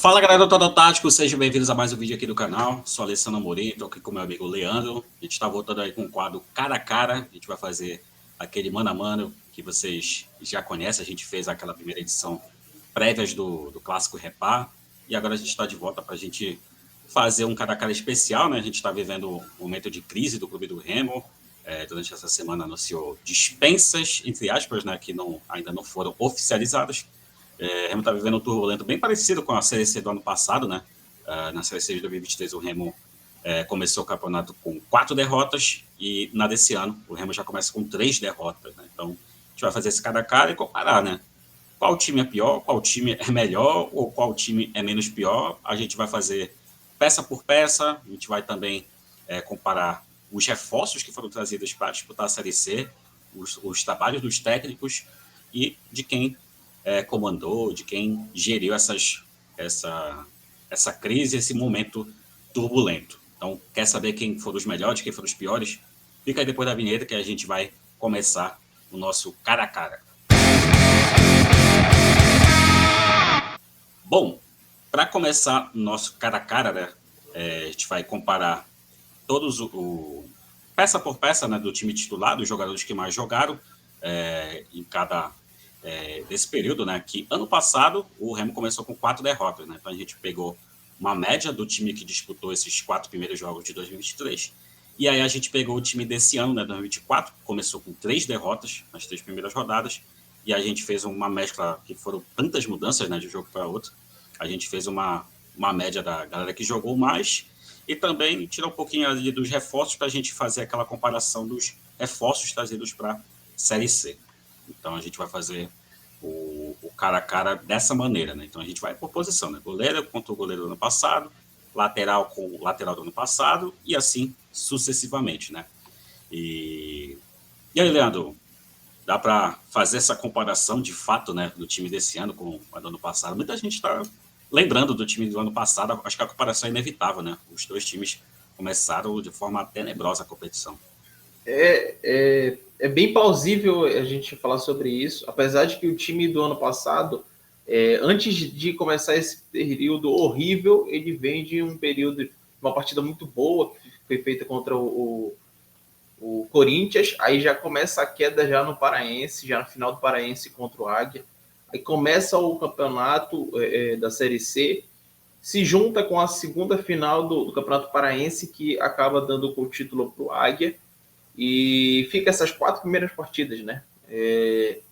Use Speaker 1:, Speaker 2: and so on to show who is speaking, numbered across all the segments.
Speaker 1: Fala galera do Total Tático, sejam bem-vindos a mais um vídeo aqui do canal. Sou Alessandro Amorim, estou aqui com meu amigo Leandro. A gente está voltando aí com um quadro cara a cara. A gente vai fazer aquele mano a mano que vocês já conhecem. A gente fez aquela primeira edição prévias do Clássico Repar. E agora a gente está de volta para a gente fazer um cara a cara especial, né? A gente está vivendo um momento de crise do Clube do Remo. Durante essa semana anunciou dispensas, entre aspas, né? Que ainda não foram oficializadas. O Remo está vivendo um turbulento bem parecido com a Série C do ano passado, né? Na Série C de 2023, o Remo começou o campeonato com 4 derrotas e na desse ano o Remo já começa com 3 derrotas, né? Então, a gente vai fazer esse cara a cara e comparar, né? Qual time é pior, qual time é melhor ou qual time é menos pior. A gente vai fazer peça por peça, a gente vai também comparar os reforços que foram trazidos para disputar a Série C, os trabalhos dos técnicos e de quem comandou, de quem geriu essa crise, esse momento turbulento. Então, quer saber quem foram os melhores, quem foram os piores? Fica aí depois da vinheta que a gente vai começar o nosso cara a cara. Bom, para começar o nosso cara a cara, né, a gente vai comparar todos peça por peça, né, do time titular, dos jogadores que mais jogaram em cada desse período, né, que ano passado o Remo começou com 4 derrotas, né, então a gente pegou uma média do time que disputou esses 4 primeiros jogos de 2023, e aí a gente pegou o time desse ano, né, 2024, começou com 3 derrotas nas 3 primeiras rodadas, e a gente fez uma mescla, que foram tantas mudanças, né, de um jogo para outro, a gente fez uma média da galera que jogou mais, e também tirar um pouquinho ali dos reforços para a gente fazer aquela comparação dos reforços trazidos para a Série C. Então, a gente vai fazer o cara a cara dessa maneira, né? Então, a gente vai por posição, né? Goleiro contra o goleiro do ano passado, lateral com o lateral do ano passado, e assim sucessivamente, né? E aí, Leandro, dá para fazer essa comparação de fato, né, do time desse ano com o do ano passado? Muita gente está lembrando do time do ano passado, acho que a comparação é inevitável, né? Os dois times começaram de forma tenebrosa a competição.
Speaker 2: É bem plausível a gente falar sobre isso, apesar de que o time do ano passado, antes de começar esse período horrível, ele vem de um período, uma partida muito boa, que foi feita contra o Corinthians, aí já começa a queda já no Paraense, já no final do Paraense contra o Águia, aí começa o campeonato da Série C, se junta com a segunda final do Campeonato Paraense, que acaba dando o título para o Águia, e fica essas 4 primeiras partidas, né?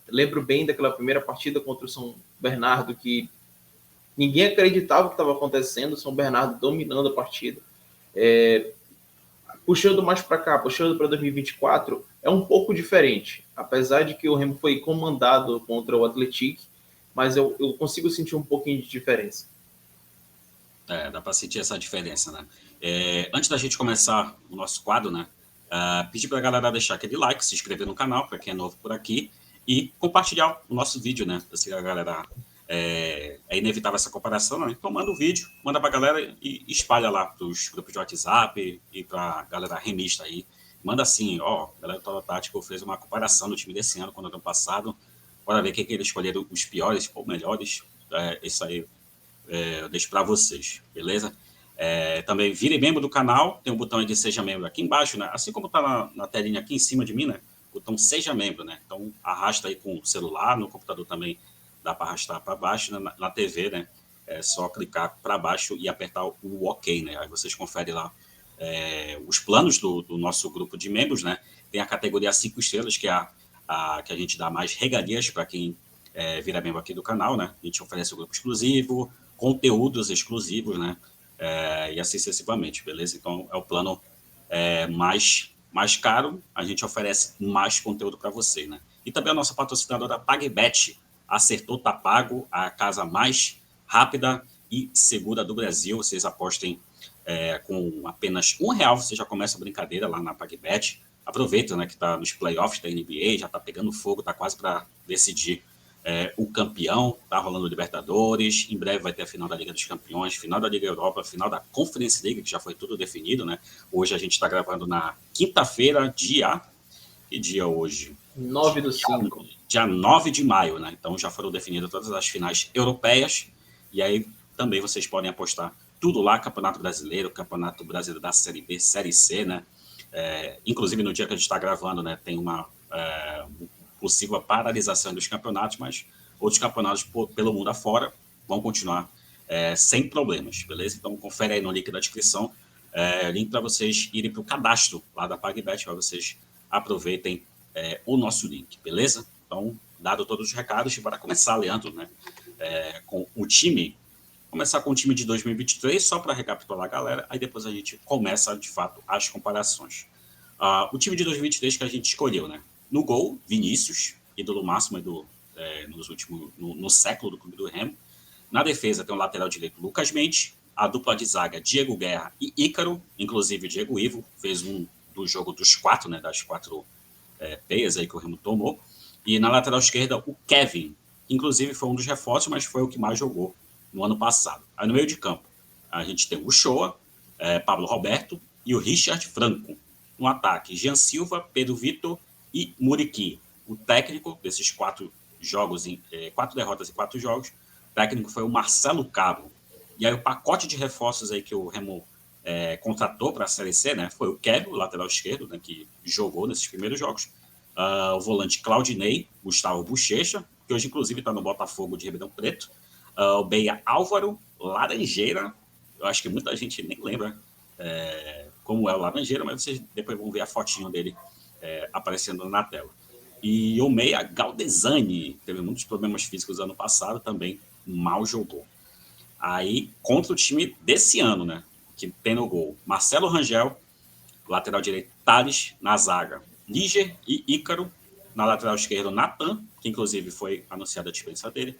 Speaker 2: Lembro bem daquela primeira partida contra o São Bernardo, que ninguém acreditava que estava acontecendo, o São Bernardo dominando a partida. Puxando mais para cá, puxando para 2024, é um pouco diferente. Apesar de que o Remo foi comandado contra o Atlético, mas eu consigo sentir um pouquinho de diferença.
Speaker 1: Dá para sentir essa diferença, né? Antes da gente começar o nosso quadro, né? Pedir para a galera deixar aquele like, se inscrever no canal, para quem é novo por aqui, e compartilhar o nosso vídeo, né? Assim, a galera, é inevitável essa comparação, né? Então manda o vídeo, manda para a galera e espalha lá para os grupos de WhatsApp e para a galera remista aí. Manda assim, ó, a galera do Total Tático fez uma comparação do time desse ano com o ano passado, bora ver quem que eles escolheram os piores ou melhores. Isso aí eu deixo para vocês, beleza? Também vire membro do canal, tem um botão aí de Seja Membro aqui embaixo, né? Assim como está na telinha aqui em cima de mim, né? O botão Seja Membro, né? Então arrasta aí com o celular, no computador também dá para arrastar para baixo, né? Na TV, né? É só clicar para baixo e apertar o OK, né? Aí vocês conferem lá os planos do nosso grupo de membros, né? Tem a categoria 5 estrelas, que é que a gente dá mais regalias para quem vira membro aqui do canal, né? A gente oferece o grupo exclusivo, conteúdos exclusivos, né? E assim sucessivamente, beleza? Então, é o plano mais caro, a gente oferece mais conteúdo para você, né? E também a nossa patrocinadora PagBet, acertou, tá pago, a casa mais rápida e segura do Brasil. Vocês apostem com apenas R$1, você já começa a brincadeira lá na PagBet. Aproveita, né, que está nos playoffs da NBA, já está pegando fogo, está quase para decidir o campeão, tá rolando Libertadores, em breve vai ter a final da Liga dos Campeões, final da Liga Europa, final da Conference League, que já foi tudo definido, né? Hoje a gente está gravando na quinta-feira, que dia hoje?
Speaker 2: 9/5.
Speaker 1: Dia 9 de maio, né? Então já foram definidas todas as finais europeias, e aí também vocês podem apostar tudo lá, Campeonato Brasileiro da Série B, Série C, né? Inclusive no dia que a gente está gravando, né, tem uma possível paralisação dos campeonatos, mas outros campeonatos pelo mundo afora vão continuar sem problemas, beleza? Então confere aí no link da descrição, link para vocês irem para o cadastro lá da PagBet, para vocês aproveitem o nosso link, beleza? Então, dado todos os recados, bora começar, Leandro, né? Com o time. Começar com o time de 2023, só para recapitular a galera, aí depois a gente começa, de fato, as comparações. O time de 2023 que a gente escolheu, né? No gol, Vinícius, ídolo máximo no século do Clube do Remo. Na defesa tem o lateral direito Lucas Mendes, a dupla de zaga Diego Guerra e Ícaro, inclusive o Diego Ivo fez um do jogo dos 4, né? Das 4 peias aí que o Remo tomou. E na lateral esquerda o Kevin, inclusive foi um dos reforços, mas foi o que mais jogou no ano passado. Aí no meio de campo, a gente tem o Shoa, Pablo Roberto e o Richard Franco. No ataque, Jean Silva, Pedro Vitor e Muriqui. O técnico desses 4 jogos, 4 derrotas em 4 jogos, o técnico foi o Marcelo Cabo. E aí o pacote de reforços aí que o Remo contratou para a Série C, né, foi o Kevin, o lateral esquerdo, né, que jogou nesses primeiros jogos. O volante Claudinei, Gustavo Bochecha, que hoje inclusive está no Botafogo de Ribeirão Preto. O Beia Álvaro, Laranjeira, eu acho que muita gente nem lembra como é o Laranjeira, mas vocês depois vão ver a fotinho dele aparecendo na tela. E o meia Galdesani, teve muitos problemas físicos ano passado, também mal jogou. Aí, contra o time desse ano, né, que tem no gol, Marcelo Rangel, lateral direito Thales, na zaga, Níger e Ícaro, na lateral esquerda Natan, que inclusive foi anunciada a dispensa dele.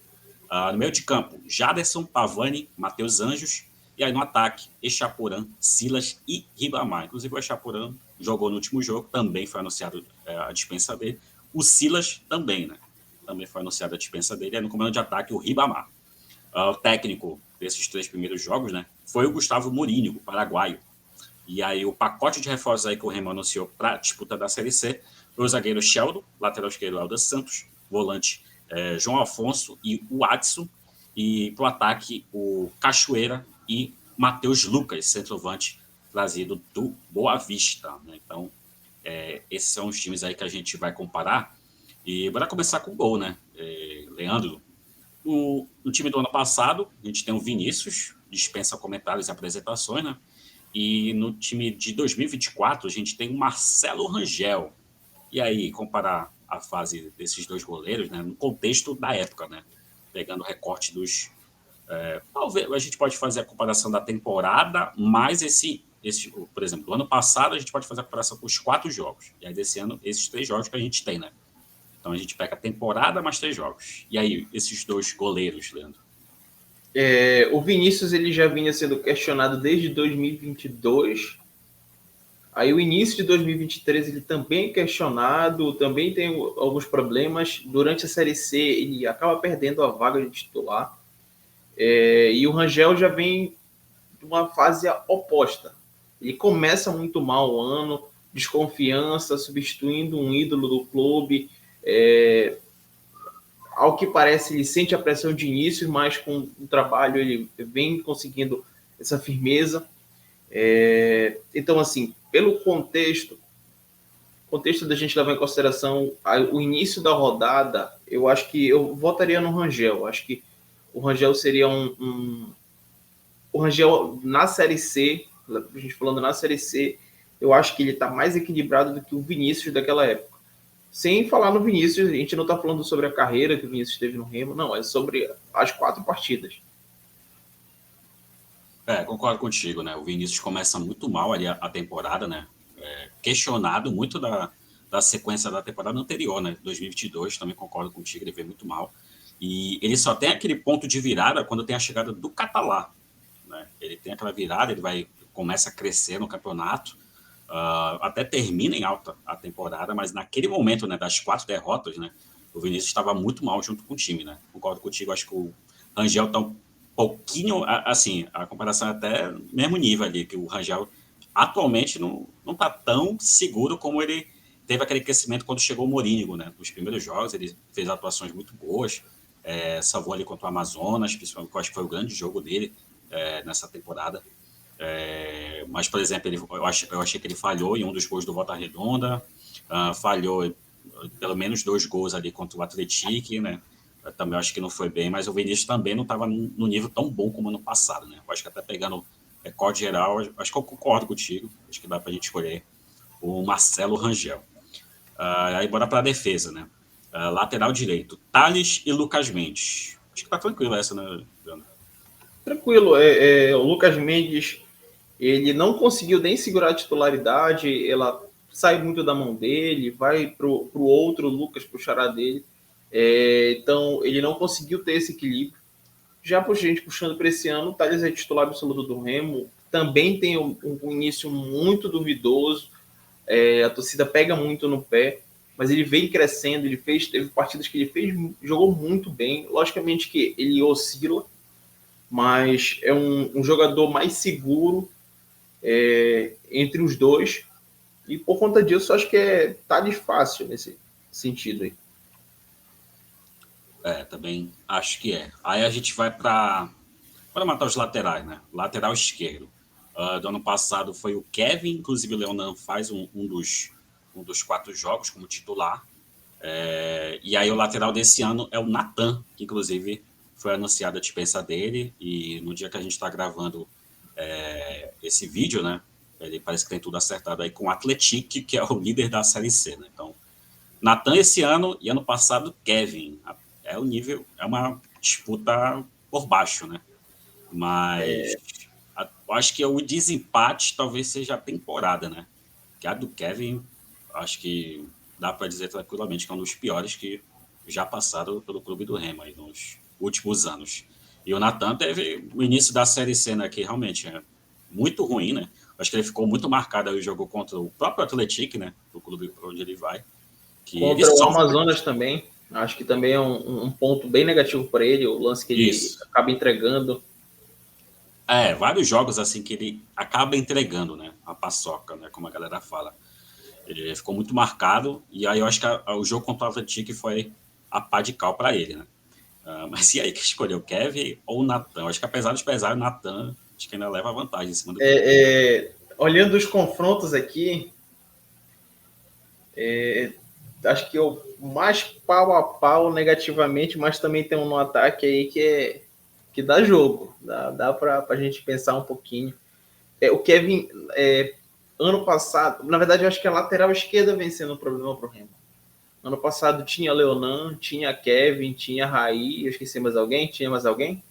Speaker 1: No meio de campo, Jaderson, Pavani, Matheus Anjos. E aí no ataque, Echaporã, Silas e Ribamar. Inclusive o Echaporã jogou no último jogo, também foi anunciado a dispensa dele. O Silas também, né? Também foi anunciada a dispensa dele. Aí no comando de ataque, o Ribamar. O técnico desses 3 primeiros jogos, né, foi o Gustavo Mourinho, o paraguaio. E aí o pacote de reforços aí que o Remo anunciou para a disputa da Série C foi o zagueiro Sheldon, lateral esquerdo Helder Santos, volante João Afonso e o Adson, e para o ataque o Cachoeira e Matheus Lucas, centroavante trazido do Boa Vista, né? Então, esses são os times aí que a gente vai comparar. E bora começar com o gol, né? Leandro, no time do ano passado, a gente tem o Vinícius, dispensa comentários e apresentações, né? E no time de 2024, a gente tem o Marcelo Rangel. E aí, comparar a fase desses 2 goleiros, né, no contexto da época, né, pegando o recorte dos... talvez a gente pode fazer a comparação da temporada, mais por exemplo, do ano passado, a gente pode fazer a comparação com os 4 jogos. E aí, desse ano, esses 3 jogos que a gente tem, né? Então, a gente pega a temporada mais 3 jogos. E aí, esses 2 goleiros, Leandro?
Speaker 2: O Vinícius ele já vinha sendo questionado desde 2022. Aí o início de 2023 ele também é questionado, também tem alguns problemas. Durante a Série C ele acaba perdendo a vaga de titular. E o Rangel já vem de uma fase oposta. Ele começa muito mal o ano, desconfiança, substituindo um ídolo do clube. Ao que parece, ele sente a pressão de início, mas com o trabalho ele vem conseguindo essa firmeza. Então, assim, pelo contexto da gente levar em consideração o início da rodada, eu acho que eu votaria no Rangel. Acho que o Rangel seria o Rangel na Série C, a gente falando na Série C, eu acho que ele está mais equilibrado do que o Vinícius daquela época. Sem falar no Vinícius, a gente não está falando sobre a carreira que o Vinícius teve no Remo, não, é sobre as 4 partidas.
Speaker 1: Concordo contigo, né? O Vinícius começa muito mal ali a temporada, né? Questionado muito da sequência da temporada anterior, né? 2022, também concordo contigo, ele veio muito mal. E ele só tem aquele ponto de virada quando tem a chegada do Catalá, né? Ele tem aquela virada, começa a crescer no campeonato, até termina em alta a temporada, mas naquele momento, né, das 4 derrotas, né, o Vinícius estava muito mal junto com o time, né? Concordo contigo, acho que o Rangel está um pouquinho, assim, a comparação é até mesmo nível ali, que o Rangel atualmente não está tão seguro como ele teve aquele crescimento quando chegou o Mourinho, né? Nos primeiros jogos ele fez atuações muito boas, salvou ali contra o Amazonas, principalmente, eu acho que foi o grande jogo dele nessa temporada. Mas, por exemplo, eu achei que ele falhou em um dos gols do Volta Redonda, falhou pelo menos 2 gols ali contra o Atlético, né? Eu também acho que não foi bem, mas o Vinícius também não estava no nível tão bom como ano passado, né? Eu acho que até pegando recorde geral, acho que eu concordo contigo, acho que dá para a gente escolher o Marcelo Rangel. Aí bora para a defesa, né? Lateral direito, Thales e Lucas Mendes. Acho que tá tranquilo essa, né, Leandro?
Speaker 2: Tranquilo, o Lucas Mendes, ele não conseguiu nem segurar a titularidade, ela sai muito da mão dele, vai pro outro Lucas, pro xará dele. Então, ele não conseguiu ter esse equilíbrio. Já por gente puxando para esse ano, o Thales é titular absoluto do Remo, também tem um início muito duvidoso, a torcida pega muito no pé, mas ele vem crescendo, teve partidas que ele fez, jogou muito bem. Logicamente que ele oscila, mas é um jogador mais seguro entre os dois, e por conta disso acho que tá fácil nesse sentido aí.
Speaker 1: Também acho que é. Aí a gente vai para matar os laterais, né? Lateral esquerdo. Do ano passado foi o Kevin, inclusive o Leonan faz um dos 4 jogos como titular. E aí o lateral desse ano é o Nathan, que inclusive foi anunciada a dispensa dele, e no dia que a gente está gravando esse vídeo, né? Ele parece que tem tudo acertado aí com o Atlético, que é o líder da Série C, né? Então, Nathan esse ano e ano passado Kevin. É o nível, é uma disputa por baixo, né? Mas eu acho que o desempate talvez seja a temporada, né? Que a do Kevin, acho que dá para dizer tranquilamente que é um dos piores que já passaram pelo clube do Remo aí nos últimos anos. E o Nathan teve o início da Série C, né, que realmente é muito ruim, né? Acho que ele ficou muito marcado aí o jogo contra o próprio Atlético, né? Do clube onde ele vai. Que ele
Speaker 2: Contra o
Speaker 1: sofre.
Speaker 2: Amazonas também, acho que também é um ponto bem negativo para ele, o lance que ele
Speaker 1: Isso.
Speaker 2: acaba entregando.
Speaker 1: Vários jogos assim que ele acaba entregando, né? A paçoca, né? Como a galera fala. Ele ficou muito marcado, e aí eu acho que o jogo contra o Atlético foi a pá de cal para ele, né? Mas e aí que escolheu, o Kevin ou o Natan? Acho que apesar dos pesares, o Natan acho que ainda leva vantagem em cima do Kevin.
Speaker 2: Olhando os confrontos aqui, acho que o mais pau a pau negativamente, mas também tem um no ataque aí que dá jogo, dá para a gente pensar um pouquinho. O Kevin, ano passado, na verdade, eu acho que a lateral esquerda vem sendo um problema para o Remo. Ano passado tinha Leonan, tinha Kevin, tinha Raí, eu esqueci mais alguém? Tinha mais alguém?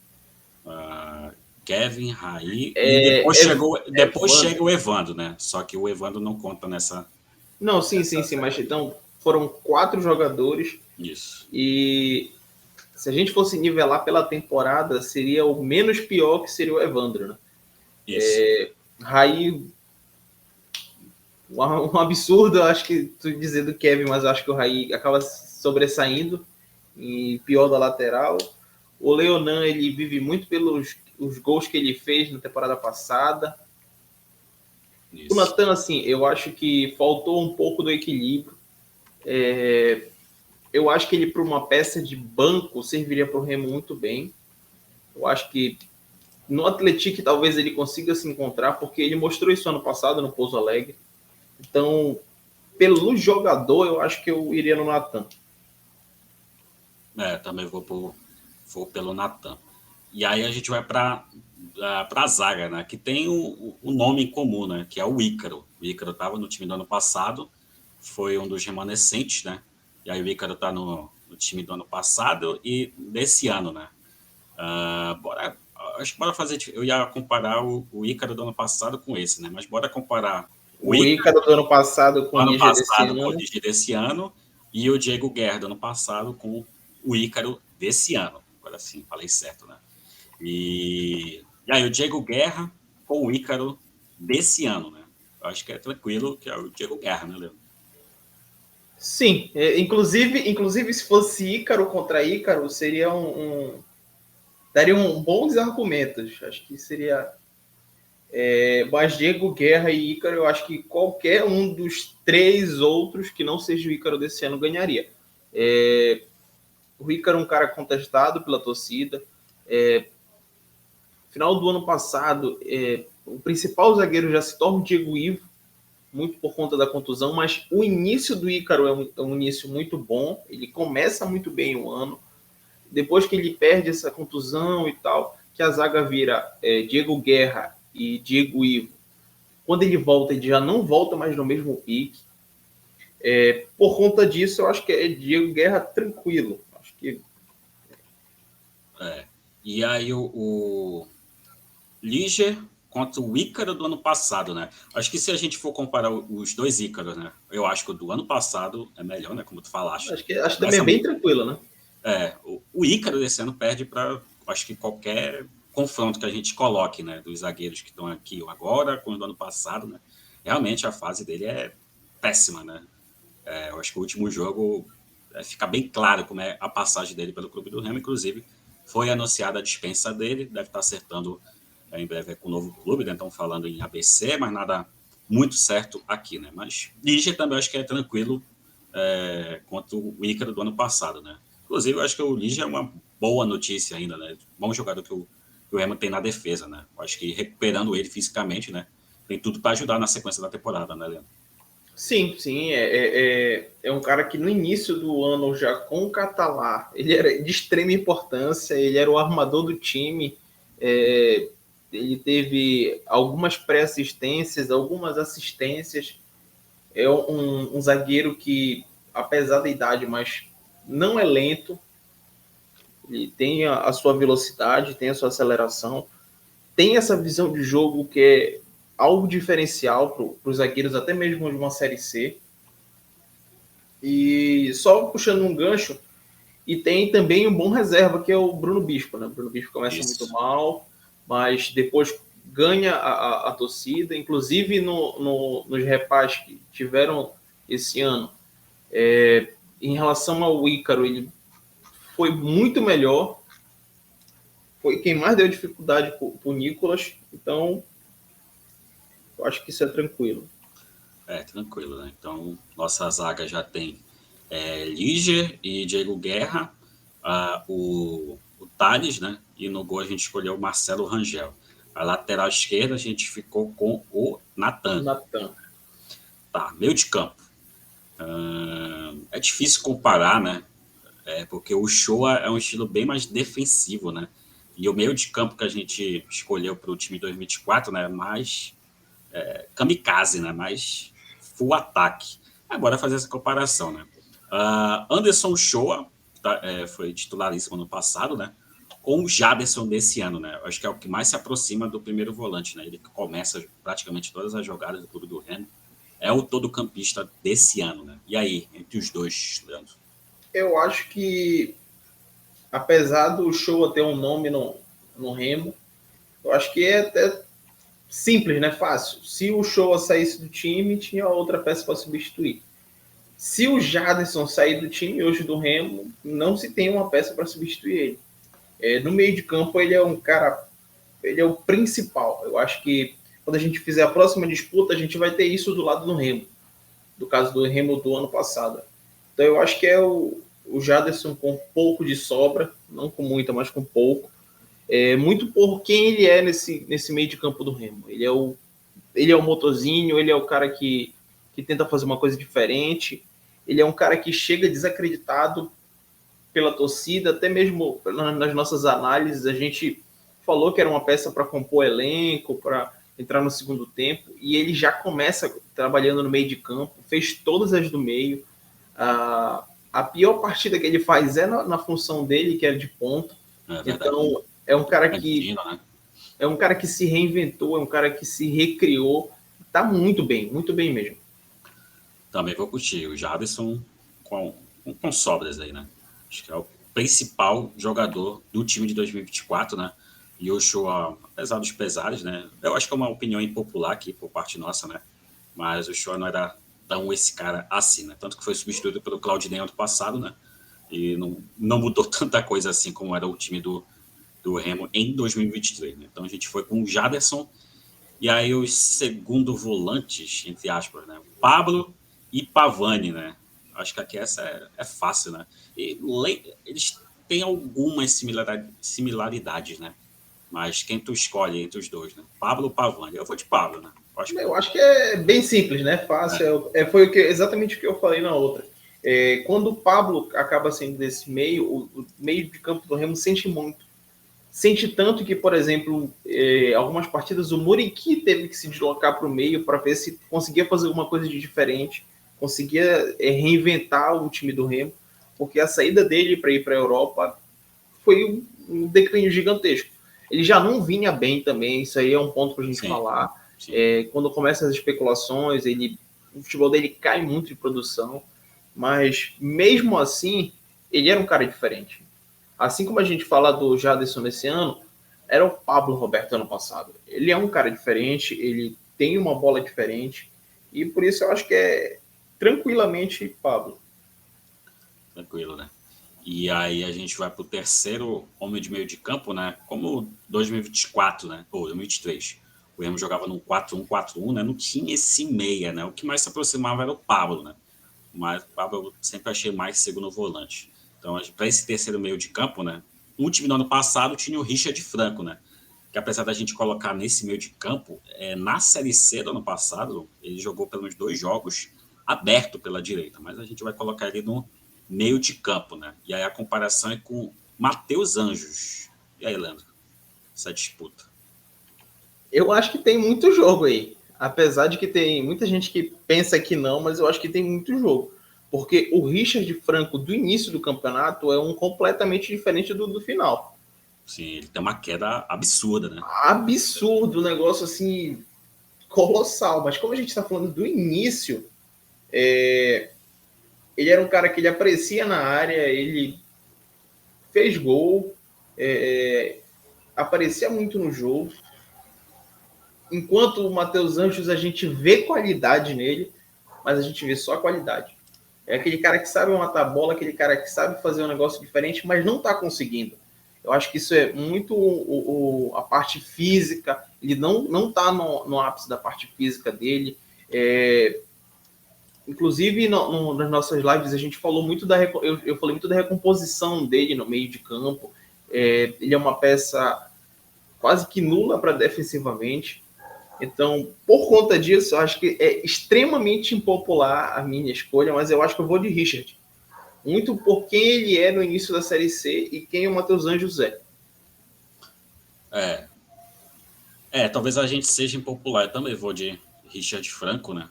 Speaker 1: Kevin, Raí, e depois chega o Evandro, né? Só que o Evandro não conta nessa.
Speaker 2: Não, sim, mas então foram 4 jogadores.
Speaker 1: Isso.
Speaker 2: E se a gente fosse nivelar pela temporada, seria o menos pior que seria o Evandro, né?
Speaker 1: Isso.
Speaker 2: Raí, um absurdo, acho que tu dizer do Kevin, mas eu acho que o Raí acaba sobressaindo e pior da lateral. O Leonan, ele vive muito pelos os gols que ele fez na temporada passada.
Speaker 1: Isso.
Speaker 2: O Natan, assim, eu acho que faltou um pouco do equilíbrio. Eu acho que ele, para uma peça de banco, serviria para o Remo muito bem. Eu acho que no Atlético talvez ele consiga se encontrar, porque ele mostrou isso ano passado no Pouso Alegre. Então, pelo jogador, eu acho que eu iria no Natan.
Speaker 1: Também vou pelo Natan. E aí a gente vai para a zaga, né? Que tem o nome em comum, né? Que é o Ícaro. O Ícaro estava no time do ano passado, foi um dos remanescentes, né? E aí o Ícaro está no time do ano passado e desse ano, né? Acho que bora fazer. Eu ia comparar o Ícaro do ano passado com esse, né? Mas bora comparar o
Speaker 2: O Ícaro do ano passado com o Níger desse ano.
Speaker 1: Com o Níger desse ano e o Diego Guerra do ano passado com o Ícaro desse ano. Agora sim, falei certo, né? E aí o Diego Guerra com o Ícaro desse ano, né? Eu acho que é tranquilo que é o Diego Guerra, né, Leandro?
Speaker 2: Sim, inclusive se fosse Ícaro contra Ícaro, seria daria bons argumentos. Acho que seria. Mas Diego Guerra e Ícaro, eu acho que qualquer um dos 3 outros que não seja o Ícaro desse ano ganharia. O Ícaro é um cara contestado pela torcida. Final do ano passado, o principal zagueiro já se torna o Diego Ivo, muito por conta da contusão, mas o início do Ícaro é um início muito bom. Ele começa muito bem o ano. Depois que ele perde essa contusão e tal, que a zaga vira Diego Guerra e Diego Ivo. Quando ele volta, ele já não volta mais no mesmo pique. Por conta disso, eu acho que é Diego Guerra tranquilo. Acho que...
Speaker 1: E aí o Liger contra o Ícaro do ano passado, né? Acho que se a gente for comparar os dois Ícaros, né? Eu acho que o do ano passado é melhor, né? Como tu falaste.
Speaker 2: Acho que também é bem tranquilo, né?
Speaker 1: O Ícaro desse ano perde para, acho que qualquer confronto que a gente coloque, né? Dos zagueiros que estão aqui agora com o do ano passado, né? Realmente a fase dele é péssima, né? Eu acho que o último jogo fica bem claro como é a passagem dele pelo Clube do Remo. Inclusive, foi anunciada a dispensa dele, deve estar acertando em breve com o novo clube, né? Estão falando em ABC, mas nada muito certo aqui, né? Mas Liger também acho que é tranquilo quanto o Ícaro do ano passado, né? Inclusive, eu acho que o Liger é uma boa notícia ainda, né? Bom jogador que o Remo tem na defesa, né? Eu acho que recuperando ele fisicamente, né? Tem tudo para ajudar na sequência da temporada, né, Leandro?
Speaker 2: Sim, sim. É um cara que no início do ano, já com o Catalá, ele era de extrema importância, ele era o armador do time. Ele teve algumas pré-assistências, algumas assistências. É um zagueiro que, apesar da idade, mas não é lento. Ele tem a sua velocidade, tem a sua aceleração, tem essa visão de jogo que é algo diferencial para os zagueiros, até mesmo de uma Série C. E só puxando um gancho, e tem também um bom reserva, que é o Bruno Bispo. Né? O Bruno Bispo começa muito mal, mas depois ganha a torcida, inclusive nos reparos que tiveram esse ano. Em relação ao Ícaro, ele foi muito melhor, foi quem mais deu dificuldade para o Nicolas, então eu acho que isso é tranquilo.
Speaker 1: Tranquilo, né? Então, nossa zaga já tem Liger e Diego Guerra, o Thales, né? E no gol a gente escolheu o Marcelo Rangel. A lateral esquerda a gente ficou com o Natan. Tá, meio de campo. É difícil comparar, né? Porque o Shoa é um estilo bem mais defensivo, né? E o meio de campo que a gente escolheu para o time 2024, né? Mais kamikaze, né? Mais full ataque. Agora fazer essa comparação, né? Anderson Shoa foi titularíssimo no passado, né? Com o Jaderson desse ano, né? Acho que é o que mais se aproxima do primeiro volante, né? Ele que começa praticamente todas as jogadas do Clube do Remo. É o todo-campista desse ano, né? E aí, entre os dois, Leandro?
Speaker 2: Eu acho que, apesar do Shoa ter um nome no Remo, eu acho que é até simples, né? Fácil. Se o Shoa saísse do time, tinha outra peça para substituir. Se o Jaderson sair do time hoje do Remo, não se tem uma peça para substituir ele. No meio de campo, ele é um cara, ele é o principal. Eu acho que quando a gente fizer a próxima disputa, a gente vai ter isso do lado do Remo, do caso do Remo do ano passado. Então eu acho que é o Jaderson com pouco de sobra, não com muita, mas com pouco. Muito por quem ele é nesse meio de campo do Remo. Ele é o motorzinho, ele é o cara que tenta fazer uma coisa diferente. Ele é um cara que chega desacreditado pela torcida, até mesmo nas nossas análises, a gente falou que era uma peça para compor elenco, para entrar no segundo tempo, e ele já começa trabalhando no meio de campo, fez todas as do meio. A pior partida que ele faz é na função dele, que é de ponta. Então, é um cara que se reinventou, é um cara que se recriou, tá muito bem mesmo.
Speaker 1: Também vou curtir o Jaderson com sobras aí, né? Acho que é o principal jogador do time de 2024, né? E o Shoa, apesar dos pesares, né? Eu acho que é uma opinião impopular aqui por parte nossa, né? Mas o Shoa não era tão esse cara assim, né? Tanto que foi substituído pelo Claudinei ano passado, né? E não mudou tanta coisa assim como era o time do Remo em 2023, né? Então a gente foi com o Jaderson e aí os segundo volantes, entre aspas, né? Pablo e Pavani, né? Acho que aqui essa é fácil, né? E eles têm algumas similaridades, né? Mas quem tu escolhe entre os dois, né? Pablo ou Pavani? Eu vou de Pablo, né?
Speaker 2: Eu acho que é bem simples, né? Fácil. Foi exatamente o que eu falei na outra. Quando o Pablo acaba sendo desse meio, o meio de campo do Remo sente muito. Sente tanto que, por exemplo, algumas partidas o Muriqui teve que se deslocar para o meio para ver se conseguia fazer alguma coisa de diferente, conseguia reinventar o time do Remo, porque a saída dele para ir para a Europa foi um declínio gigantesco. Ele já não vinha bem também, isso aí é um ponto para a gente falar.
Speaker 1: Sim.
Speaker 2: Quando começam as especulações, o futebol dele cai muito de produção, mas mesmo assim, ele era um cara diferente. Assim como a gente fala do Jadson nesse ano, era o Pablo Roberto ano passado. Ele é um cara diferente, ele tem uma bola diferente, e por isso eu acho que é tranquilamente Pablo.
Speaker 1: Tranquilo, né? E aí a gente vai para o terceiro homem de meio de campo, né? Como 2024, né? Ou 2023. O Remo jogava num 4-1-4-1, né? Não tinha esse meia, né? O que mais se aproximava era o Pablo, né? Mas o Pablo eu sempre achei mais segundo volante. Então, para esse terceiro meio de campo, né? Um time no ano passado tinha o Richard Franco, né? Que apesar da gente colocar nesse meio de campo, na Série C do ano passado, ele jogou pelo menos 2 jogos aberto pela direita, mas a gente vai colocar ele no meio de campo, né? E aí a comparação é com Matheus Anjos. E aí, Leandro, essa disputa?
Speaker 2: Eu acho que tem muito jogo aí. Apesar de que tem muita gente que pensa que não, mas eu acho que tem muito jogo. Porque o Richard Franco do início do campeonato é um completamente diferente do final.
Speaker 1: Sim, ele tem uma queda absurda, né?
Speaker 2: Absurdo, um negócio assim, colossal. Mas como a gente está falando do início, ele era um cara que ele aparecia na área, ele fez gol, aparecia muito no jogo. Enquanto o Matheus Anjos, a gente vê qualidade nele, mas a gente vê só qualidade. É aquele cara que sabe matar a bola, aquele cara que sabe fazer um negócio diferente, mas não está conseguindo. Eu acho que isso é muito a parte física. Ele não está no ápice da parte física dele. Inclusive, nas nossas lives, a gente falou muito eu falei muito da recomposição dele no meio de campo. Ele é uma peça quase que nula para defensivamente. Então, por conta disso, eu acho que é extremamente impopular a minha escolha, mas eu acho que eu vou de Richard. Muito por quem ele é no início da Série C e quem o Matheus Anjos é.
Speaker 1: Talvez a gente seja impopular. Eu também vou de Richard Franco, né?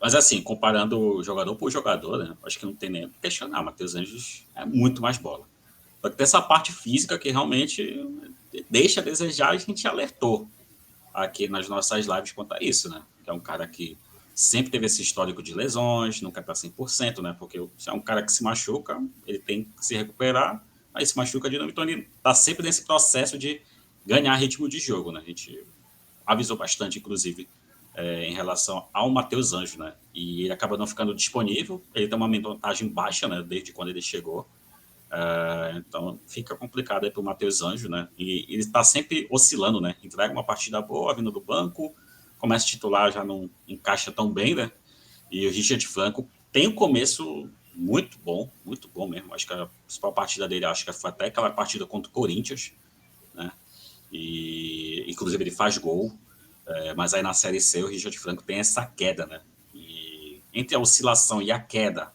Speaker 1: Mas assim, comparando jogador por jogador, né? Acho que não tem nem o que questionar. Matheus Anjos é muito mais bola. Só que tem essa parte física que realmente deixa a desejar, a gente alertou aqui nas nossas lives quanto a isso, né? Que é um cara que sempre teve esse histórico de lesões, nunca tá 100%, né? Porque se é um cara que se machuca, ele tem que se recuperar, aí se machuca de novo, então ele tá sempre nesse processo de ganhar ritmo de jogo, né? A gente avisou bastante, inclusive, em relação ao Matheus Anjos, né? E ele acaba não ficando disponível, ele tem uma minutagem baixa, né? Desde quando ele chegou. Então fica complicado aí para o Matheus Anjos, né? E ele está sempre oscilando, né? Entrega uma partida boa, vindo do banco, começa a titular, já não encaixa tão bem, né? E o Richard Franco tem um começo muito bom mesmo. Acho que a principal partida dele, acho que foi até aquela partida contra o Corinthians, né? E inclusive ele faz gol, mas aí na Série C o Richard Franco tem essa queda, né? E entre a oscilação e a queda,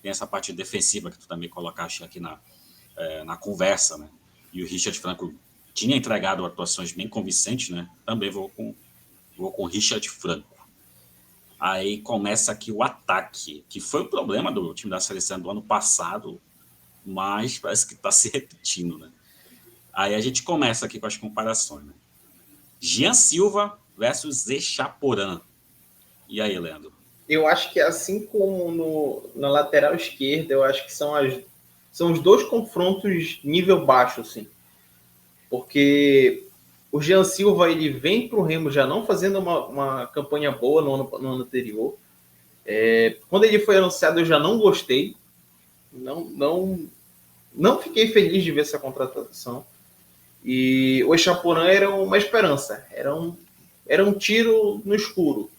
Speaker 1: tem essa parte defensiva que tu também colocaste aqui na conversa, né? E o Richard Franco tinha entregado atuações bem convincentes, né? Também vou com o Richard Franco. Aí começa aqui o ataque, que foi o problema do time da seleção do ano passado, mas parece que está se repetindo, né? Aí a gente começa aqui com as comparações, né? Jean Silva versus Zé Chaporan. E aí, Leandro?
Speaker 2: Eu acho que assim como na lateral esquerda, eu acho que são os dois confrontos nível baixo, assim. Porque o Jean Silva ele vem para o Remo já não fazendo uma campanha boa no ano anterior. Quando ele foi anunciado, eu já não gostei. Não fiquei feliz de ver essa contratação. E o Echaporã era uma esperança. Era um tiro no escuro.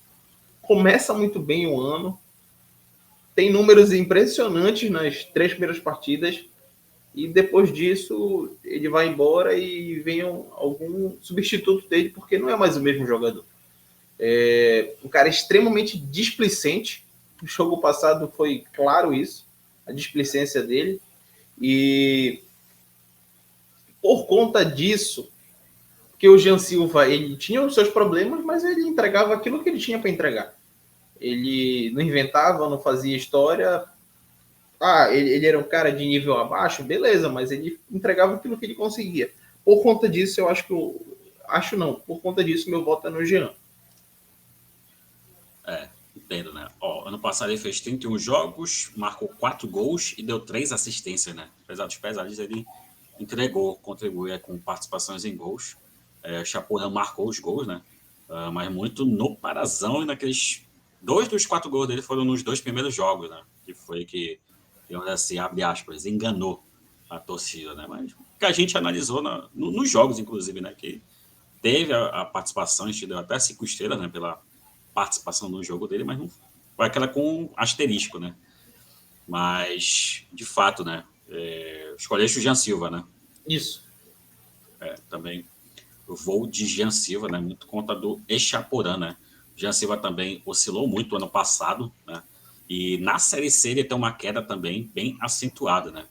Speaker 2: Começa muito bem o ano. tem números impressionantes nas 3 primeiras partidas, e depois disso ele vai embora e vem algum substituto dele, porque não é mais o mesmo jogador. Um cara extremamente displicente. No jogo passado foi claro isso, a displicência dele. E por conta disso, porque o Jean Silva ele tinha os seus problemas, mas ele entregava aquilo que ele tinha para entregar. Ele não inventava, não fazia história. Ele era um cara de nível abaixo, beleza, mas ele entregava aquilo que ele conseguia. Por conta disso, eu acho que por conta disso, meu voto é no Jean.
Speaker 1: Entendo, né? Ano passado ele fez 31 jogos, marcou 4 gols e deu 3 assistências, né? Apesar dos pesares, ele contribuiu com participações em gols. Chapolin marcou os gols, né? Mas muito no parazão e naqueles 2 dos 4 gols dele foram nos 2 primeiros jogos, né? Que foi que, assim, abre aspas, enganou a torcida, né? Mas que a gente analisou nos jogos, inclusive, né? Que teve a participação, a gente deu até 5 estrelas, né? Pela participação no jogo dele, mas não foi aquela com asterisco, né? Mas, de fato, né? Escolheste o Jean Silva, né?
Speaker 2: Isso.
Speaker 1: Também eu vou de Jean Silva, né? Muito conta do Echaporã, né? O Jean Silva também oscilou muito ano passado, né? E na Série C ele tem uma queda também bem acentuada, né?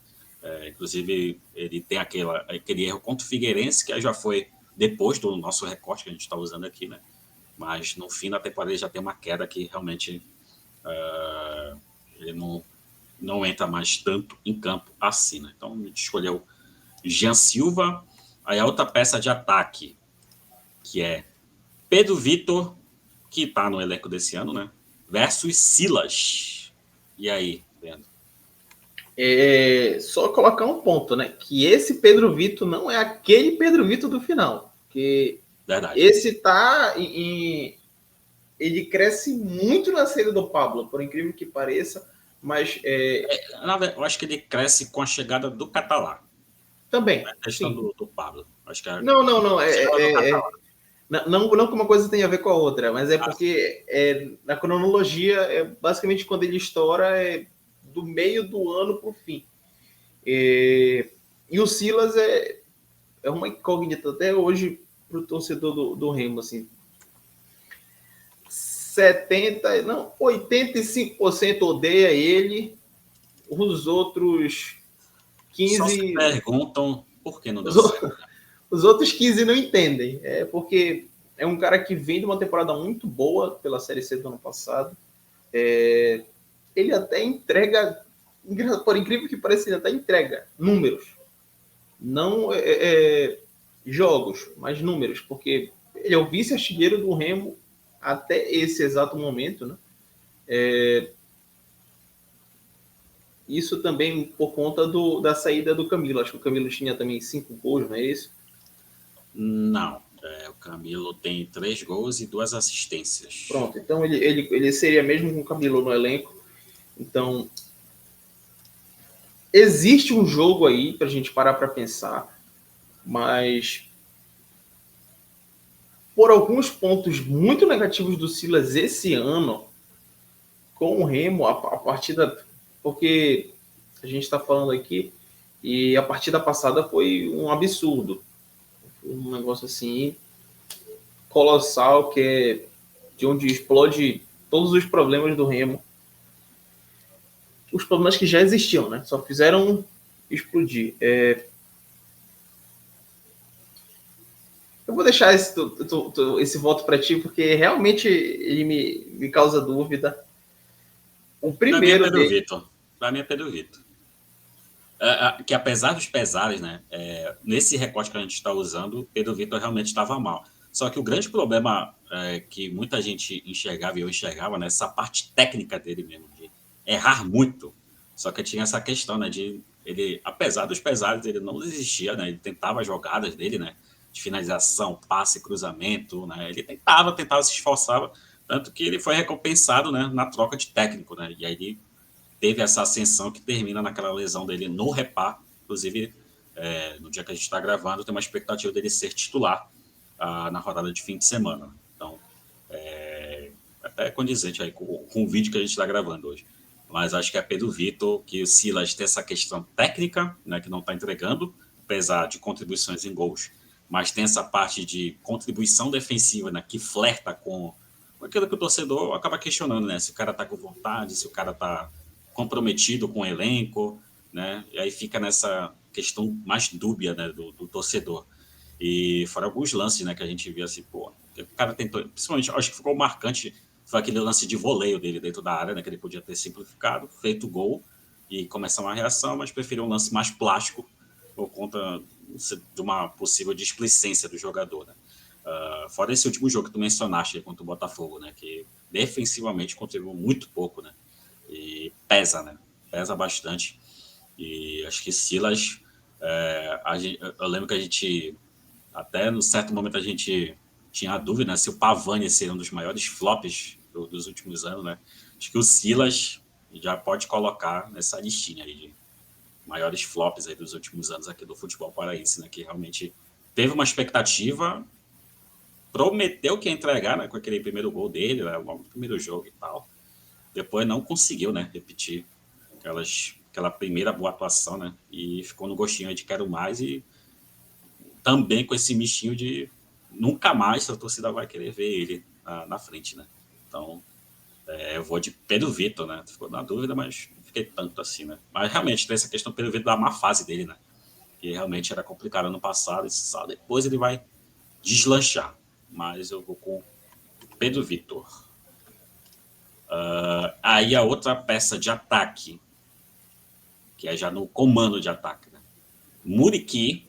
Speaker 1: Inclusive, ele tem aquele erro contra o Figueirense, que já foi depois do nosso recorte que a gente está usando aqui, né? Mas no fim da temporada ele já tem uma queda que realmente ele não entra mais tanto em campo assim, né? Então a gente escolheu Jean Silva. Aí a outra peça de ataque, que é Pedro Vitor, que está no elenco desse ano, né? Versus Silas. E aí, Pedro?
Speaker 2: Só colocar um ponto, né? Que esse Pedro Vitor não é aquele Pedro Vitor do final. Que
Speaker 1: Verdade.
Speaker 2: Esse ele cresce muito na saída do Pablo, por incrível que pareça, mas
Speaker 1: eu acho que ele cresce com a chegada do Catalá.
Speaker 2: Também.
Speaker 1: A questão do Pablo. Acho que
Speaker 2: não. Não que uma coisa tenha a ver com a outra, mas porque na cronologia, basicamente quando ele estoura é do meio do ano para o fim. E o Silas é uma incógnita até hoje para o torcedor do Remo, assim. 85% odeia ele, os outros 15...
Speaker 1: Só se perguntam por que não deu certo.
Speaker 2: Os outros 15 não entendem. Porque é um cara que vem de uma temporada muito boa pela Série C do ano passado. Ele até entrega, por incrível que pareça, ele até entrega números. Não jogos, mas números. Porque ele é o vice-artilheiro do Remo até esse exato momento, né? Isso também por conta da saída do Camilo. Acho que o Camilo tinha também 5 gols, não é isso?
Speaker 1: Não. O Camilo tem 3 gols e 2 assistências.
Speaker 2: Pronto, então ele seria mesmo com o Camilo no elenco. Então, existe um jogo aí para a gente parar para pensar, mas por alguns pontos muito negativos do Silas esse ano, com o Remo, a partida... Porque a gente está falando aqui, e a partida passada foi um absurdo. Um negócio assim colossal, que é de onde explode todos os problemas do Remo. Os problemas que já existiam, né? Só fizeram explodir. Eu vou deixar esse voto para ti, porque realmente ele me causa dúvida. O primeiro
Speaker 1: Para mim é Pedro Vitor. Que apesar dos pesares, né? Nesse recorte que a gente está usando, Pedro Vitor realmente estava mal. Só que o grande problema que muita gente enxergava, e eu enxergava, né? Essa parte técnica dele mesmo, de errar muito. Só que tinha essa questão, né? De ele, apesar dos pesares, ele não desistia, né? Ele tentava as jogadas dele, né? De finalização, passe, cruzamento, né? Ele tentava, se esforçava, tanto que ele foi recompensado, né? Na troca de técnico, né? E aí ele teve essa ascensão que termina naquela lesão dele no Repá. Inclusive, no dia que a gente está gravando, tem uma expectativa dele ser titular na rodada de fim de semana. Então, até condizente aí com o vídeo que a gente está gravando hoje. Mas acho que é Pedro Vitor, que o Silas tem essa questão técnica, né, que não está entregando, apesar de contribuições em gols, mas tem essa parte de contribuição defensiva, né, que flerta com aquilo que o torcedor acaba questionando, né, se o cara está com vontade, se o cara está comprometido com o elenco, né, e aí fica nessa questão mais dúbia, né, do torcedor. E foram alguns lances, né, que a gente viu assim, pô, o cara tentou, principalmente, acho que ficou marcante, foi aquele lance de voleio dele dentro da área, né, que ele podia ter simplificado, feito gol e começar uma reação, mas preferiu um lance mais plástico por conta de uma possível displicência do jogador, né. Fora esse último jogo que tu mencionaste contra o Botafogo, né, que defensivamente contribuiu muito pouco, né, e pesa, né, pesa bastante. E acho que Silas, eu lembro que a gente até no certo momento a gente tinha a dúvida, né, se o Pavani seria um dos maiores flops dos últimos anos, né? Acho que o Silas já pode colocar nessa listinha aí de maiores flops aí dos últimos anos aqui do futebol paraense, né? Que realmente teve uma expectativa, prometeu que ia entregar, né, com aquele primeiro gol dele, né, logo no primeiro jogo e tal. Depois não conseguiu, né, repetir aquela primeira boa atuação, né? E ficou no gostinho aí de quero mais e também com esse mistinho de nunca mais a torcida vai querer ver ele na frente, né? Então, eu vou de Pedro Vitor, né? Ficou na dúvida, mas não fiquei tanto assim, né? Mas realmente tem essa questão do Pedro Vitor da má fase dele, né? Que realmente era complicado no passado, e só depois ele vai deslanchar. Mas eu vou com Pedro Vitor. Aí a outra peça de ataque, que é já no comando de ataque, né? Muriqui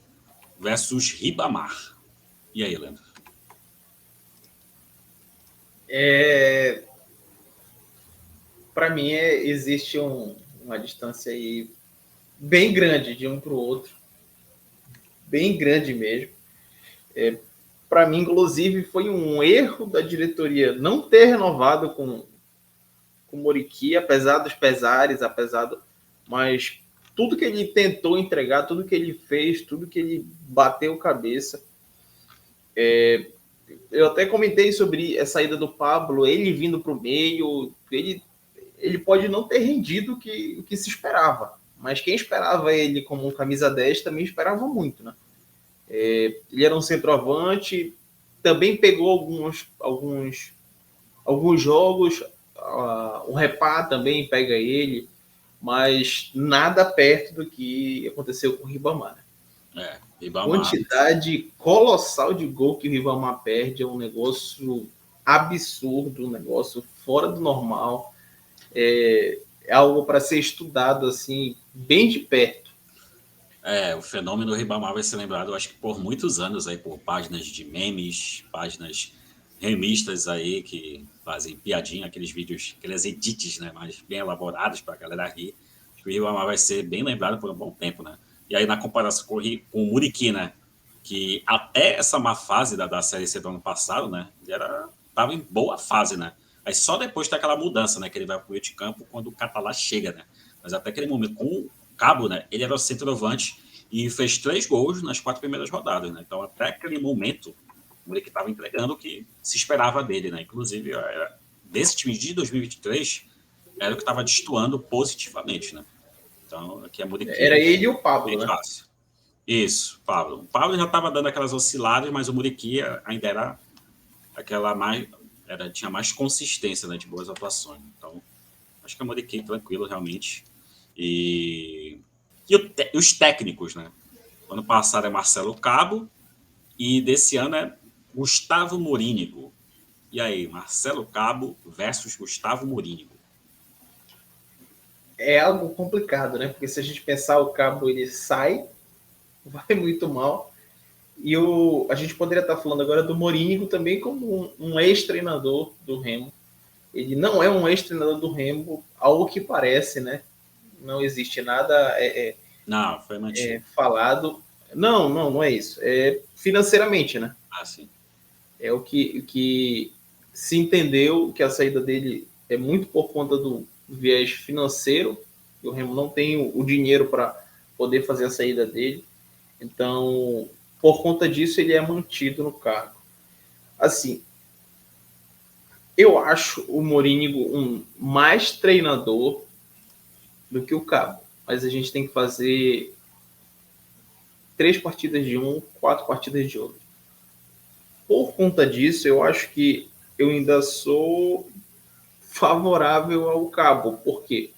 Speaker 1: versus Ribamar. E aí, Leandro?
Speaker 2: Para mim, existe uma distância aí bem grande de um para o outro, bem grande mesmo. Para mim, inclusive, foi um erro da diretoria não ter renovado com o Muriqui, apesar dos pesares, mas tudo que ele tentou entregar, tudo que ele fez, tudo que ele bateu cabeça. Eu até comentei sobre a saída do Pablo, ele vindo para o meio, ele pode não ter rendido o que se esperava, mas quem esperava ele como um camisa 10 também esperava muito, né? Ele era um centroavante, também pegou alguns jogos, o Repá também pega ele, mas nada perto do que aconteceu com o Ribamar.
Speaker 1: Ribamar.
Speaker 2: Quantidade colossal de gol que o Ribamar perde é um negócio absurdo, um negócio fora do normal. É algo para ser estudado assim, bem de perto.
Speaker 1: O fenômeno Ribamar vai ser lembrado, acho que por muitos anos aí, por páginas de memes, páginas remistas aí que fazem piadinha, aqueles vídeos, aqueles edits, né, mais bem elaborados para a galera rir. Acho que o Ribamar vai ser bem lembrado por um bom tempo, né? E aí na comparação com o Muriqui, né, que até essa má fase da Série C do ano passado, né, ele tava em boa fase, né? Aí só depois tem aquela mudança, né, que ele vai pro meio de campo quando o Catalá chega, né? Mas até aquele momento, com o Cabo, né, ele era o centroavante e fez 3 gols nas 4 primeiras rodadas, né? Então até aquele momento o Muriqui estava entregando o que se esperava dele, né? Inclusive, desse time de 2023, era o que estava destoando positivamente, né? Então, aqui é
Speaker 2: Era
Speaker 1: Muriqui,
Speaker 2: ele e o Pablo,
Speaker 1: bem
Speaker 2: né?
Speaker 1: fácil. Isso, Pablo. O Pablo já estava dando aquelas osciladas, mas o Muriqui ainda era aquela mais. Tinha mais consistência, né, de boas atuações. Então, acho que é Muriqui tranquilo, realmente. E os técnicos, né? Ano passado é Marcelo Cabo e desse ano é Gustavo Morínigo. E aí, Marcelo Cabo versus Gustavo Morínigo.
Speaker 2: É algo complicado, né? Porque se a gente pensar, o Cabo ele sai, vai muito mal. E a gente poderia estar falando agora do Morínigo também como um ex-treinador do Remo. Ele não é um ex-treinador do Remo, ao que parece, né? Não existe nada
Speaker 1: Não, foi mantido.
Speaker 2: falado. Não é isso. É financeiramente, né?
Speaker 1: Sim.
Speaker 2: É o que se entendeu que a saída dele é muito por conta do viés financeiro. O Remo não tem o dinheiro para poder fazer a saída dele. Então, por conta disso, ele é mantido no cargo. Assim, eu acho o Morínigo um mais treinador do que o Cabo. Mas a gente tem que fazer 3 partidas de um, 4 partidas de outro. Por conta disso, eu acho que eu ainda sou favorável ao Cabo. Por quê?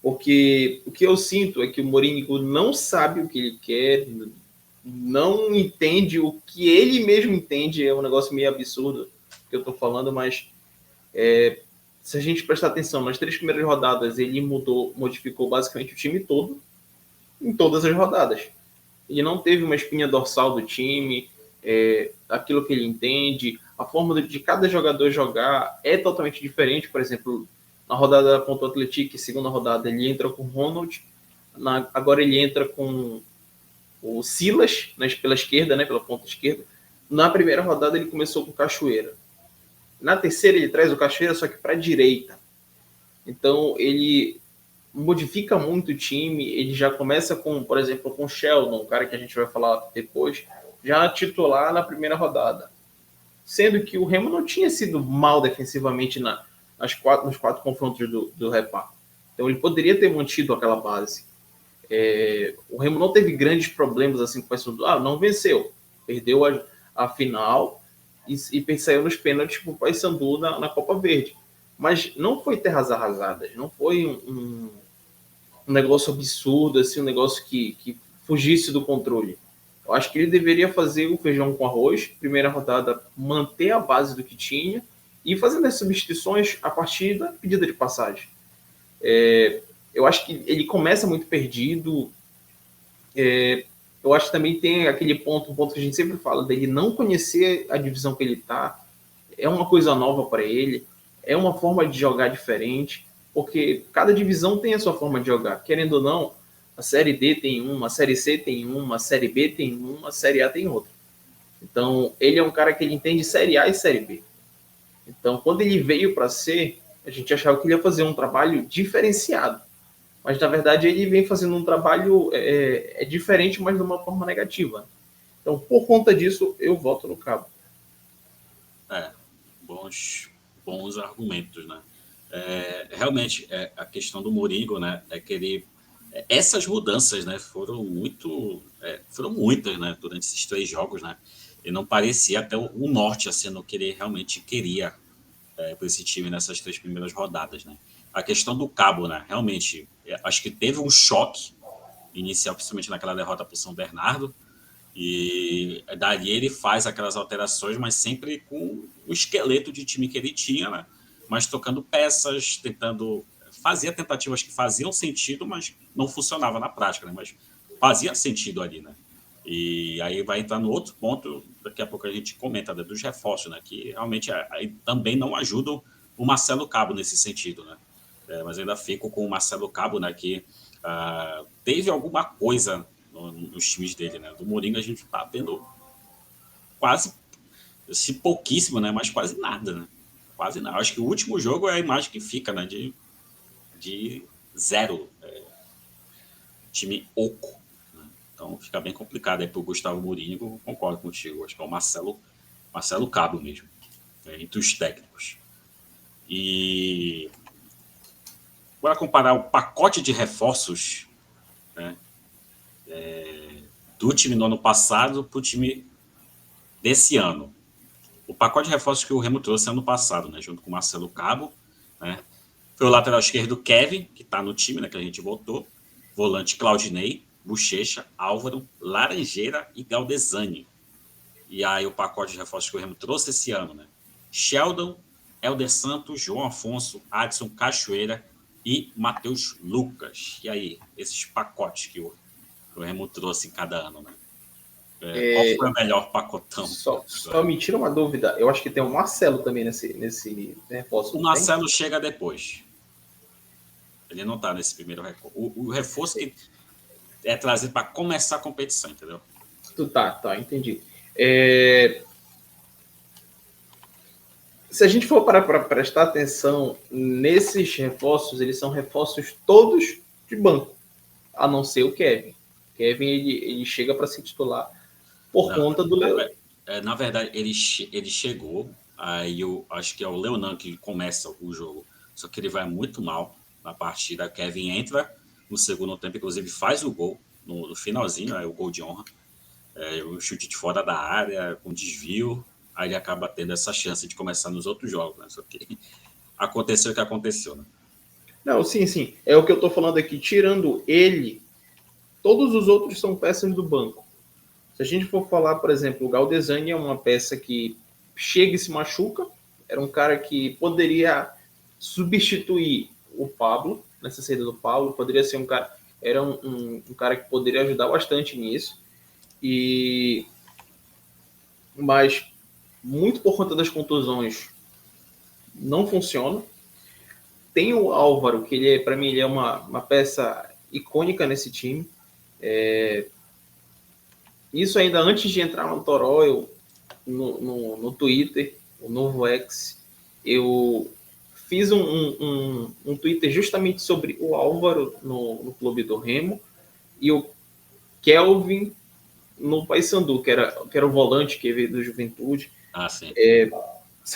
Speaker 2: Porque o que eu sinto é que o Mourinho não sabe o que ele quer, não entende o que ele mesmo entende. É um negócio meio absurdo que eu estou falando, mas se a gente prestar atenção, nas 3 primeiras rodadas ele modificou basicamente o time todo, em todas as rodadas. Ele não teve uma espinha dorsal do time, aquilo que ele entende, a forma de cada jogador jogar é totalmente diferente. Por exemplo, na rodada contra o Atlético, segunda rodada, ele entra com o Ronald, agora ele entra com o Silas pela esquerda, né, pela ponta esquerda. Na primeira rodada ele começou com o Cachoeira. Na terceira ele traz o Cachoeira, só que para a direita. Então ele modifica muito o time, ele já começa com, por exemplo, com o Sheldon, um cara que a gente vai falar depois, já titular na primeira rodada. Sendo que o Remo não tinha sido mal defensivamente nos 4 confrontos do Repá. Então ele poderia ter mantido aquela base. O Remo não teve grandes problemas assim com o Paysandu. Não venceu. Perdeu a final e saiu nos pênaltis para o Paysandu na Copa Verde. Mas não foi terras arrasadas, não foi um negócio absurdo, assim, um negócio que fugisse do controle. Eu acho que ele deveria fazer o feijão com arroz, primeira rodada, manter a base do que tinha e fazendo as substituições a partir da pedida de passagem. Eu acho que ele começa muito perdido. Eu acho que também tem aquele ponto, um ponto que a gente sempre fala, dele não conhecer a divisão que ele está. É uma coisa nova para ele, é uma forma de jogar diferente, porque cada divisão tem a sua forma de jogar. Querendo ou não, a Série D tem uma, a Série C tem uma, a Série B tem uma, a Série A tem outra. Então, ele é um cara que ele entende Série A e Série B. Então, quando ele veio para C, a gente achava que ele ia fazer um trabalho diferenciado. Mas, na verdade, ele vem fazendo um trabalho diferente, mas de uma forma negativa. Então, por conta disso, eu voto no Cabo.
Speaker 1: Bons argumentos, né? Realmente, a questão do Mourinho, né, é que ele... Essas mudanças, né, foram muitas, né, durante esses 3 jogos, né? E não parecia até o norte, assim, no que ele realmente queria para esse time nessas 3 primeiras rodadas, né? A questão do Cabo, né, realmente, acho que teve um choque inicial, principalmente naquela derrota para o São Bernardo, e dali ele faz aquelas alterações, mas sempre com o esqueleto de time que ele tinha, né? Mas tocando peças, fazia tentativas que faziam sentido, mas não funcionava na prática, né? Mas fazia sentido ali, né? E aí vai entrar no outro ponto, daqui a pouco a gente comenta, né, dos reforços, né? Que realmente também não ajudam o Marcelo Cabo nesse sentido, né? Mas ainda fico com o Marcelo Cabo, né? Que teve alguma coisa nos times dele, né? Do Mourinho a gente tá vendo quase, se pouquíssimo, né? Mas quase nada, né? Quase nada. Acho que o último jogo é a imagem que fica, né? De 0. Time oco. Né? Então fica bem complicado aí pro Gustavo Mourinho. Concordo contigo. Acho que é o Marcelo Cabo mesmo. Entre os técnicos. E agora comparar o pacote de reforços, né, do time no ano passado para o time desse ano. O pacote de reforços que o Remo trouxe ano passado, né, junto com o Marcelo Cabo, né, foi o lateral esquerdo Kevin, que está no time, né, que a gente voltou, volante Claudinei, Bochecha, Álvaro, Laranjeira e Galdesani. E aí o pacote de reforços que o Remo trouxe esse ano, né, Sheldon, Helder Santos, João Afonso, Adson Cachoeira e Matheus Lucas. E aí, esses pacotes que o Remo trouxe em cada ano, né? Qual foi o melhor pacotão?
Speaker 2: Só me tira uma dúvida. Eu acho que tem o Marcelo também nesse reforço.
Speaker 1: O Marcelo chega depois. Ele não está nesse primeiro reforço. O reforço que é trazido para começar a competição, entendeu?
Speaker 2: Tá, entendi. Se a gente for para prestar atenção nesses reforços, eles são reforços todos de banco, a não ser o Kevin. Kevin, ele chega para se titular por conta do Leonan.
Speaker 1: Na verdade, ele chegou, aí eu acho que é o Leonan que começa o jogo, só que ele vai muito mal na partida. Kevin entra no segundo tempo, inclusive faz o gol no finalzinho, o gol de honra. O chute de fora da área, com desvio, aí ele acaba tendo essa chance de começar nos outros jogos, né? Só que aconteceu o que aconteceu, né?
Speaker 2: Não, sim, sim. É o que eu tô falando aqui. Tirando ele, todos os outros são peças do banco. Se a gente for falar, por exemplo, o Galdesani é uma peça que chega e se machuca. Era um cara que poderia substituir o Pablo, nessa saída do Pablo. Poderia ser um cara... Era um cara que poderia ajudar bastante nisso. Mas, muito por conta das contusões, não funciona. Tem o Álvaro, que ele para mim, ele é uma peça icônica nesse time. Isso ainda antes de entrar no Toró, no Twitter, o novo X, eu fiz um Twitter justamente sobre o Álvaro no clube do Remo e o Kelvin no Paysandu, que era o volante que veio do Juventude.
Speaker 1: Ah, sim.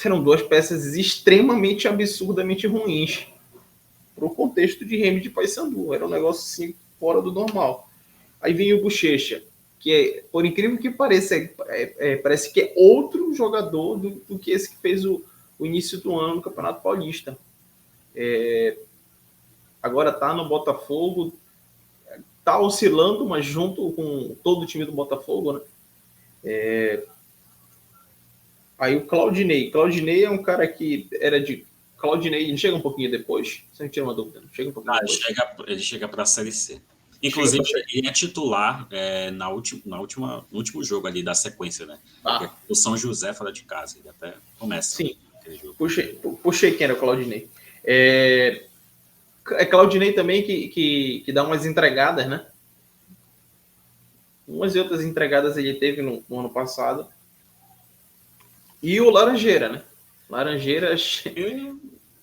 Speaker 2: Eram duas peças extremamente absurdamente ruins para o contexto de Remo de Paysandu. Era um negócio assim, fora do normal. Aí vem o Bochecha, que por incrível que pareça, parece que é outro jogador do que esse que fez o início do ano no Campeonato Paulista. Agora está no Botafogo, está oscilando, mas junto com todo o time do Botafogo, né? Aí o Claudinei. Claudinei é um cara que era de... Claudinei, ele chega um pouquinho depois, sem tirar uma dúvida. Chega um pouquinho depois.
Speaker 1: Ele chega para a Série C. Inclusive, ele é titular no último jogo ali da sequência, né? O São José fora de casa, ele até começa.
Speaker 2: Sim, puxei quem era o Claudinei. É Claudinei também que dá umas entregadas, né? Umas e outras entregadas ele teve no ano passado. E o Laranjeira, né? Laranjeira...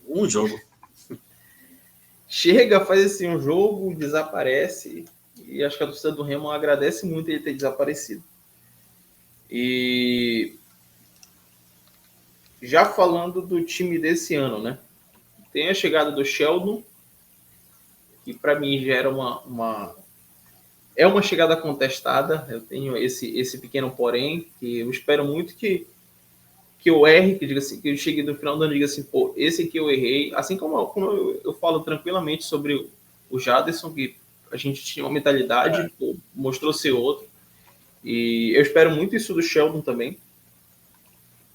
Speaker 1: Um jogo.
Speaker 2: Chega, faz assim um jogo, desaparece, e acho que a torcida do Remo agradece muito ele ter desaparecido. E já falando do time desse ano, né? Tem a chegada do Sheldon, que para mim já era é uma chegada contestada. Eu tenho esse pequeno porém, que eu espero muito que eu erre, que diga assim, que eu chegue no final do ano e diga assim, pô, esse aqui eu errei. Assim como eu falo tranquilamente sobre o Jadson, que a gente tinha uma mentalidade, pô, mostrou ser outro. E eu espero muito isso do Sheldon também.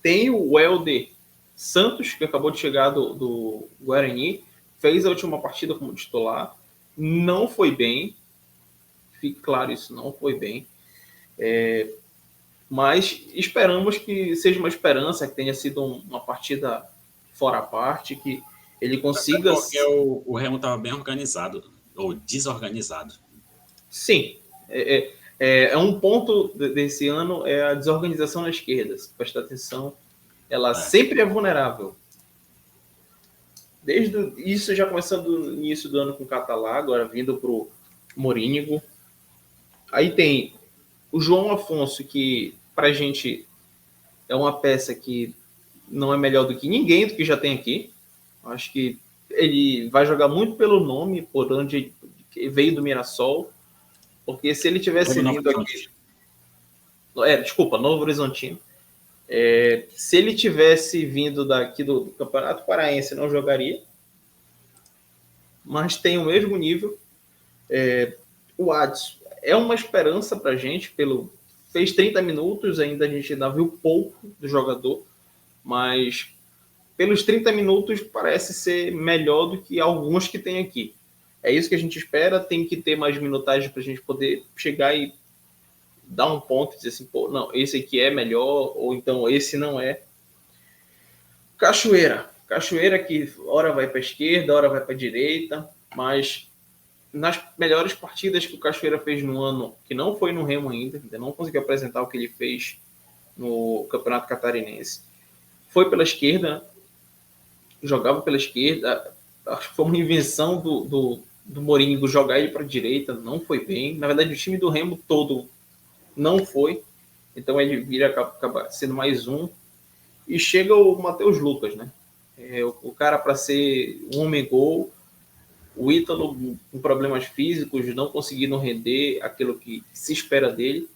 Speaker 2: Tem o Helder Santos, que acabou de chegar do Guarani, fez a última partida como titular, não foi bem, fique claro isso, não foi bem. Mas esperamos que seja uma esperança, que tenha sido uma partida fora a parte, que ele consiga...
Speaker 1: Porque o Remo estava bem organizado, ou desorganizado.
Speaker 2: Sim. É um ponto desse ano, é a desorganização na esquerda. Se prestar atenção, ela sempre é vulnerável. Desde isso, já começando no início do ano com o Catalá, agora vindo para o Morínigo. Aí tem o João Afonso, que para a gente é uma peça que não é melhor do que ninguém do que já tem aqui. Acho que ele vai jogar muito pelo nome, por onde veio do Mirassol, porque se ele tivesse vindo aqui... Desculpa, Novo Horizontino. Se ele tivesse vindo daqui do Campeonato Paraense, não jogaria, mas tem o mesmo nível. O Adson é uma esperança para a gente, fez 30 minutos, ainda a gente ainda viu pouco do jogador, mas pelos 30 minutos parece ser melhor do que alguns que tem aqui. É isso que a gente espera, tem que ter mais minutagem para a gente poder chegar e dar um ponto e dizer assim, pô, não, esse aqui é melhor, ou então esse não é. Cachoeira que hora vai para a esquerda, hora vai para a direita, mas nas melhores partidas que o Cachoeira fez no ano, que não foi no Remo ainda não conseguiu apresentar o que ele fez no Campeonato Catarinense, foi pela esquerda, jogava pela esquerda, acho que foi uma invenção do Mourinho jogar ele para a direita, não foi bem. Na verdade, o time do Remo todo não foi, então ele vira acaba sendo mais um. E chega o Matheus Lucas, né? O cara para ser um homem-gol. O Ítalo com problemas físicos, não conseguindo render aquilo que se espera dele.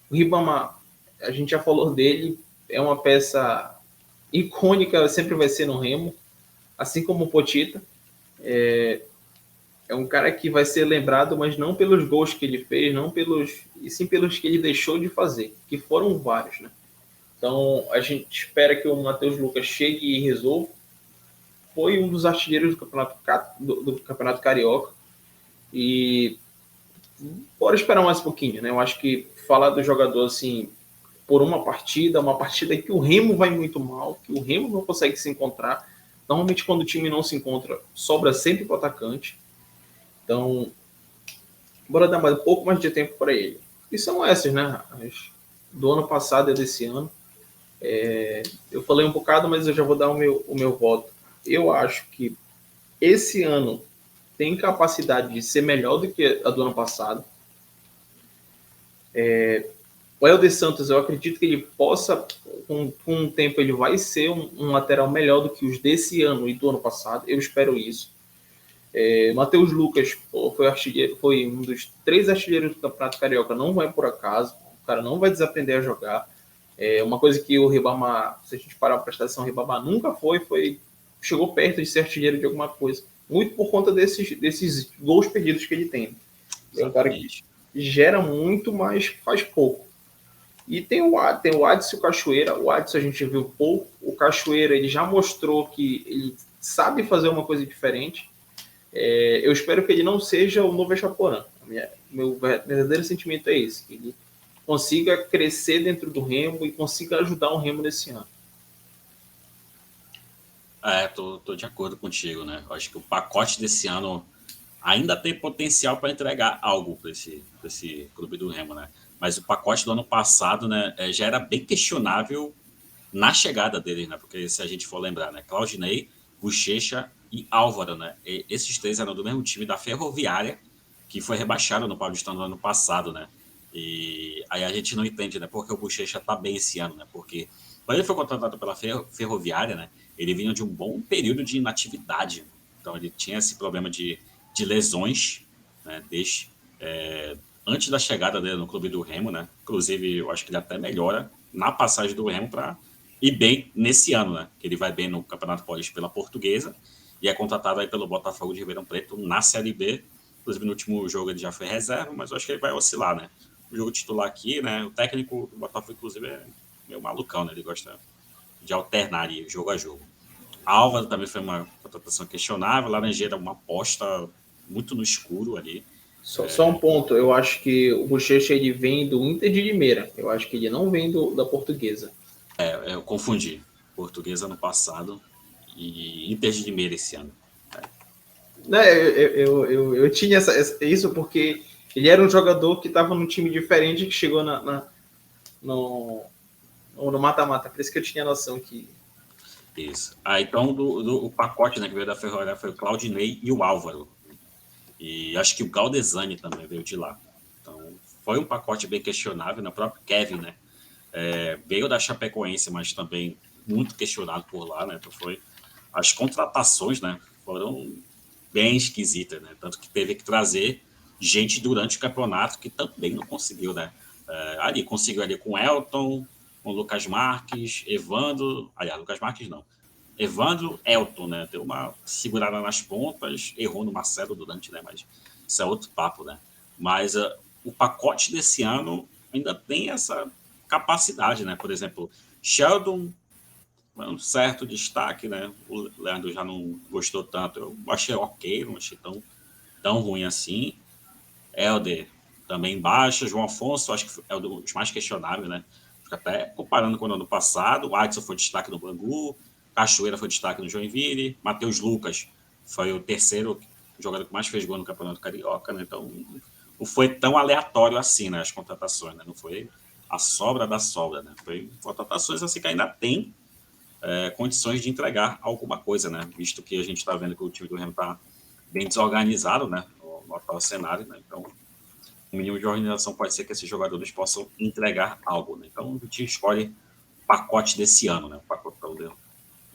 Speaker 2: O Ribamar, a gente já falou dele, é uma peça icônica, sempre vai ser no Remo, assim como o Potita. É um cara que vai ser lembrado, mas não pelos gols que ele fez, não pelos, e sim pelos que ele deixou de fazer, que foram vários, né? Então, a gente espera que o Matheus Lucas chegue e resolva. Foi um dos artilheiros do Campeonato Carioca. E bora esperar mais um pouquinho, né? Eu acho que falar do jogador assim, por uma partida que o Remo vai muito mal, que o Remo não consegue se encontrar. Normalmente, quando o time não se encontra, sobra sempre para o atacante. Então, bora dar um pouco mais de tempo para ele. E são essas, né? As do ano passado e desse ano. Eu falei um bocado, mas eu já vou dar o meu voto. Eu acho que esse ano tem capacidade de ser melhor do que a do ano passado. O Helder Santos, eu acredito que ele possa, com o tempo, ele vai ser um lateral melhor do que os desse ano e do ano passado. Eu espero isso. Matheus Lucas foi um dos 3 artilheiros do Campeonato Carioca, não é por acaso. O cara não vai desaprender a jogar. Uma coisa que o Ribamar, se a gente parar para prestar atenção, o Ribamar nunca chegou perto de ser artilheiro de alguma coisa. Muito por conta desses gols perdidos que ele tem. É um cara que gera muito, mas faz pouco. E tem o Adson e o Cachoeira. O Adson a gente viu pouco. O Cachoeira ele já mostrou que ele sabe fazer uma coisa diferente. Eu espero que ele não seja o novo Echaporã. Meu verdadeiro sentimento é esse. Que ele consiga crescer dentro do Remo e consiga ajudar o Remo nesse ano.
Speaker 1: Tô de acordo contigo, né? Eu acho que o pacote desse ano ainda tem potencial para entregar algo para esse clube do Remo, né? Mas o pacote do ano passado, né, já era bem questionável na chegada dele, né? Porque se a gente for lembrar, né, Claudinei, Bochecha e Álvaro, né? E esses 3 eram do mesmo time da Ferroviária, que foi rebaixado no Paulistão no ano passado, né? E aí a gente não entende, né? Porque o Bochecha tá bem esse ano, né? Porque quando ele foi contratado pela Ferroviária, né? Ele vinha de um bom período de inatividade. Então ele tinha esse problema de lesões, né? Antes da chegada dele no clube do Remo, né? Inclusive, eu acho que ele até melhora na passagem do Remo para ir bem nesse ano, né? Que ele vai bem no Campeonato Paulista pela Portuguesa e é contratado aí pelo Botafogo de Ribeirão Preto na Série B. Inclusive, no último jogo ele já foi reserva, mas eu acho que ele vai oscilar, né? O jogo titular aqui, né? O técnico do Botafogo, inclusive, é meio malucão, né? Ele gosta de alternar ali, jogo a jogo. A Álvaro também foi uma contratação questionável. Laranjeira, uma aposta muito no escuro ali.
Speaker 2: Só um ponto, eu acho que o Bochecha ele vem do Inter de Limeira. Eu acho que ele não vem da Portuguesa.
Speaker 1: Eu confundi. Portuguesa ano passado e Inter de Limeira esse ano.
Speaker 2: Eu tinha isso porque ele era um jogador que estava num time diferente que chegou no mata-mata. Por isso que eu tinha noção que...
Speaker 1: Isso. Então, o pacote, né, que veio da Ferroviária foi o Claudinei e o Álvaro. E acho que o Galdesani também veio de lá. Então, foi um pacote bem questionável, né? O próprio Kevin, né? Veio da Chapecoense, mas também muito questionado por lá, né? Então as contratações, né, foram bem esquisitas, né? Tanto que teve que trazer gente durante o campeonato que também não conseguiu, né? Conseguiu ali com Elton, com Lucas Marques, Evandro... Aliás, Lucas Marques não. Evandro, Elton, né? Deu uma segurada nas pontas, errou no Marcelo durante, né? Mas isso é outro papo, né? Mas o pacote desse ano ainda tem essa capacidade, né? Por exemplo, Sheldon, um certo destaque, né? O Leandro já não gostou tanto. Eu achei ok, não achei tão ruim assim. Helder também baixa. João Afonso, acho que é um dos mais questionáveis, né? Fica até comparando com o ano passado. O Adson foi destaque no Bangu. Cachoeira foi destaque no Joinville. Matheus Lucas foi o terceiro jogador que mais fez gol no Campeonato Carioca, né? Então, não foi tão aleatório assim, né? As contratações, né? Não foi a sobra da sobra, né? Foi contratações assim que ainda tem condições de entregar alguma coisa, né? Visto que a gente está vendo que o time do Remo está bem desorganizado, né? No atual cenário, né? Então, o mínimo de organização pode ser que esses jogadores possam entregar algo, né? Então, o time escolhe o pacote desse ano, né? O pacotão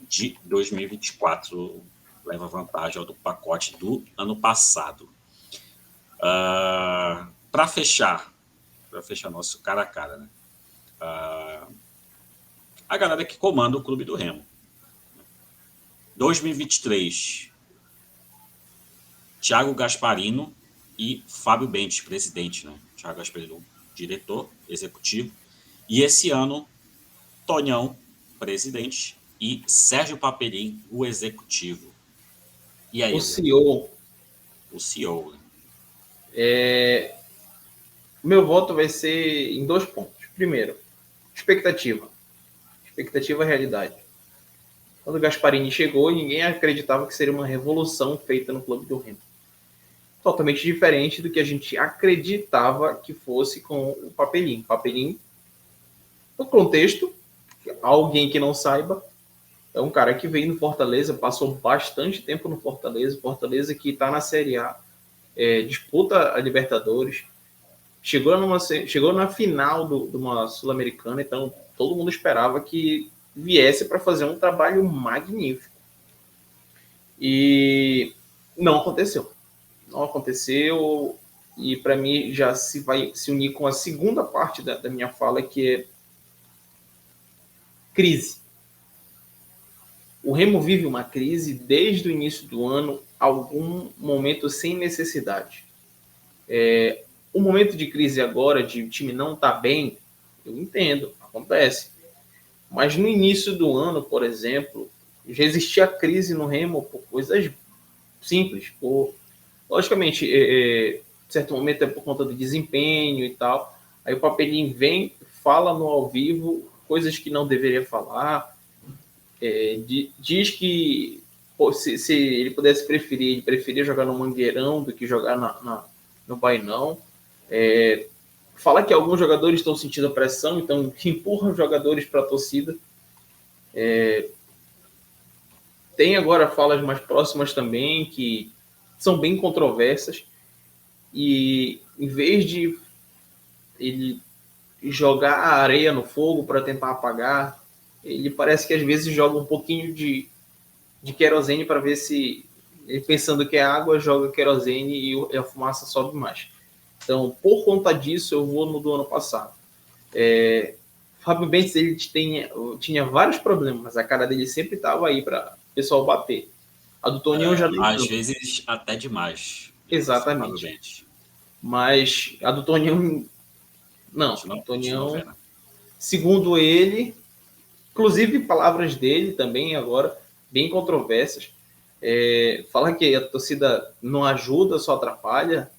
Speaker 1: de 2024 leva vantagem ao do pacote do ano passado. Para fechar nosso cara a cara, né? A galera que comanda o Clube do Remo. 2023, Thiago Gasparino e Fábio Bentes, presidente, né? Thiago Gasparino, diretor executivo. E esse ano, Tonhão, presidente, e Sérgio Papelim, o executivo. E aí,
Speaker 2: o CEO.
Speaker 1: O CEO. Né?
Speaker 2: Meu voto vai ser em 2 pontos. Primeiro, expectativa. Expectativa e realidade. Quando o Gasparini chegou, ninguém acreditava que seria uma revolução feita no Clube do Remo. Totalmente diferente do que a gente acreditava que fosse com o Papelim. Papelim, no contexto, alguém que não saiba, é um cara que veio no Fortaleza, passou bastante tempo no Fortaleza, Fortaleza que está na Série A, disputa a Libertadores, chegou na final de uma Sul-Americana, então todo mundo esperava que viesse para fazer um trabalho magnífico. E não aconteceu. Não aconteceu, e para mim já vai se unir com a segunda parte da minha fala, que é crise. O Remo vive uma crise desde o início do ano, algum momento sem necessidade. O momento de crise agora, de o time não estar bem, eu entendo, acontece. Mas no início do ano, por exemplo, já existia crise no Remo por coisas simples. Logicamente, certo momento é por conta do desempenho e tal. Aí o Papelinho vem, fala no ao vivo coisas que não deveria falar. Diz que se ele pudesse preferir, ele preferia jogar no Mangueirão do que jogar no Bainão. Fala que alguns jogadores estão sentindo a pressão, então empurra os jogadores para a torcida. Tem agora falas mais próximas também, que são bem controversas, e em vez de ele jogar a areia no fogo para tentar apagar, ele parece que às vezes joga um pouquinho de querosene para ver se, ele pensando que é água, joga querosene e a fumaça sobe mais. Então, por conta disso, eu vou no do ano passado. Fábio Bentes, ele tinha vários problemas, mas a cara dele sempre estava aí para o pessoal bater. A do Tonhão já não.
Speaker 1: Às vezes até demais.
Speaker 2: Exatamente. Mas a do Tonhão, não. O Tonhão, segundo ele, inclusive palavras dele também agora, bem controversas, fala que a torcida não ajuda, só atrapalha.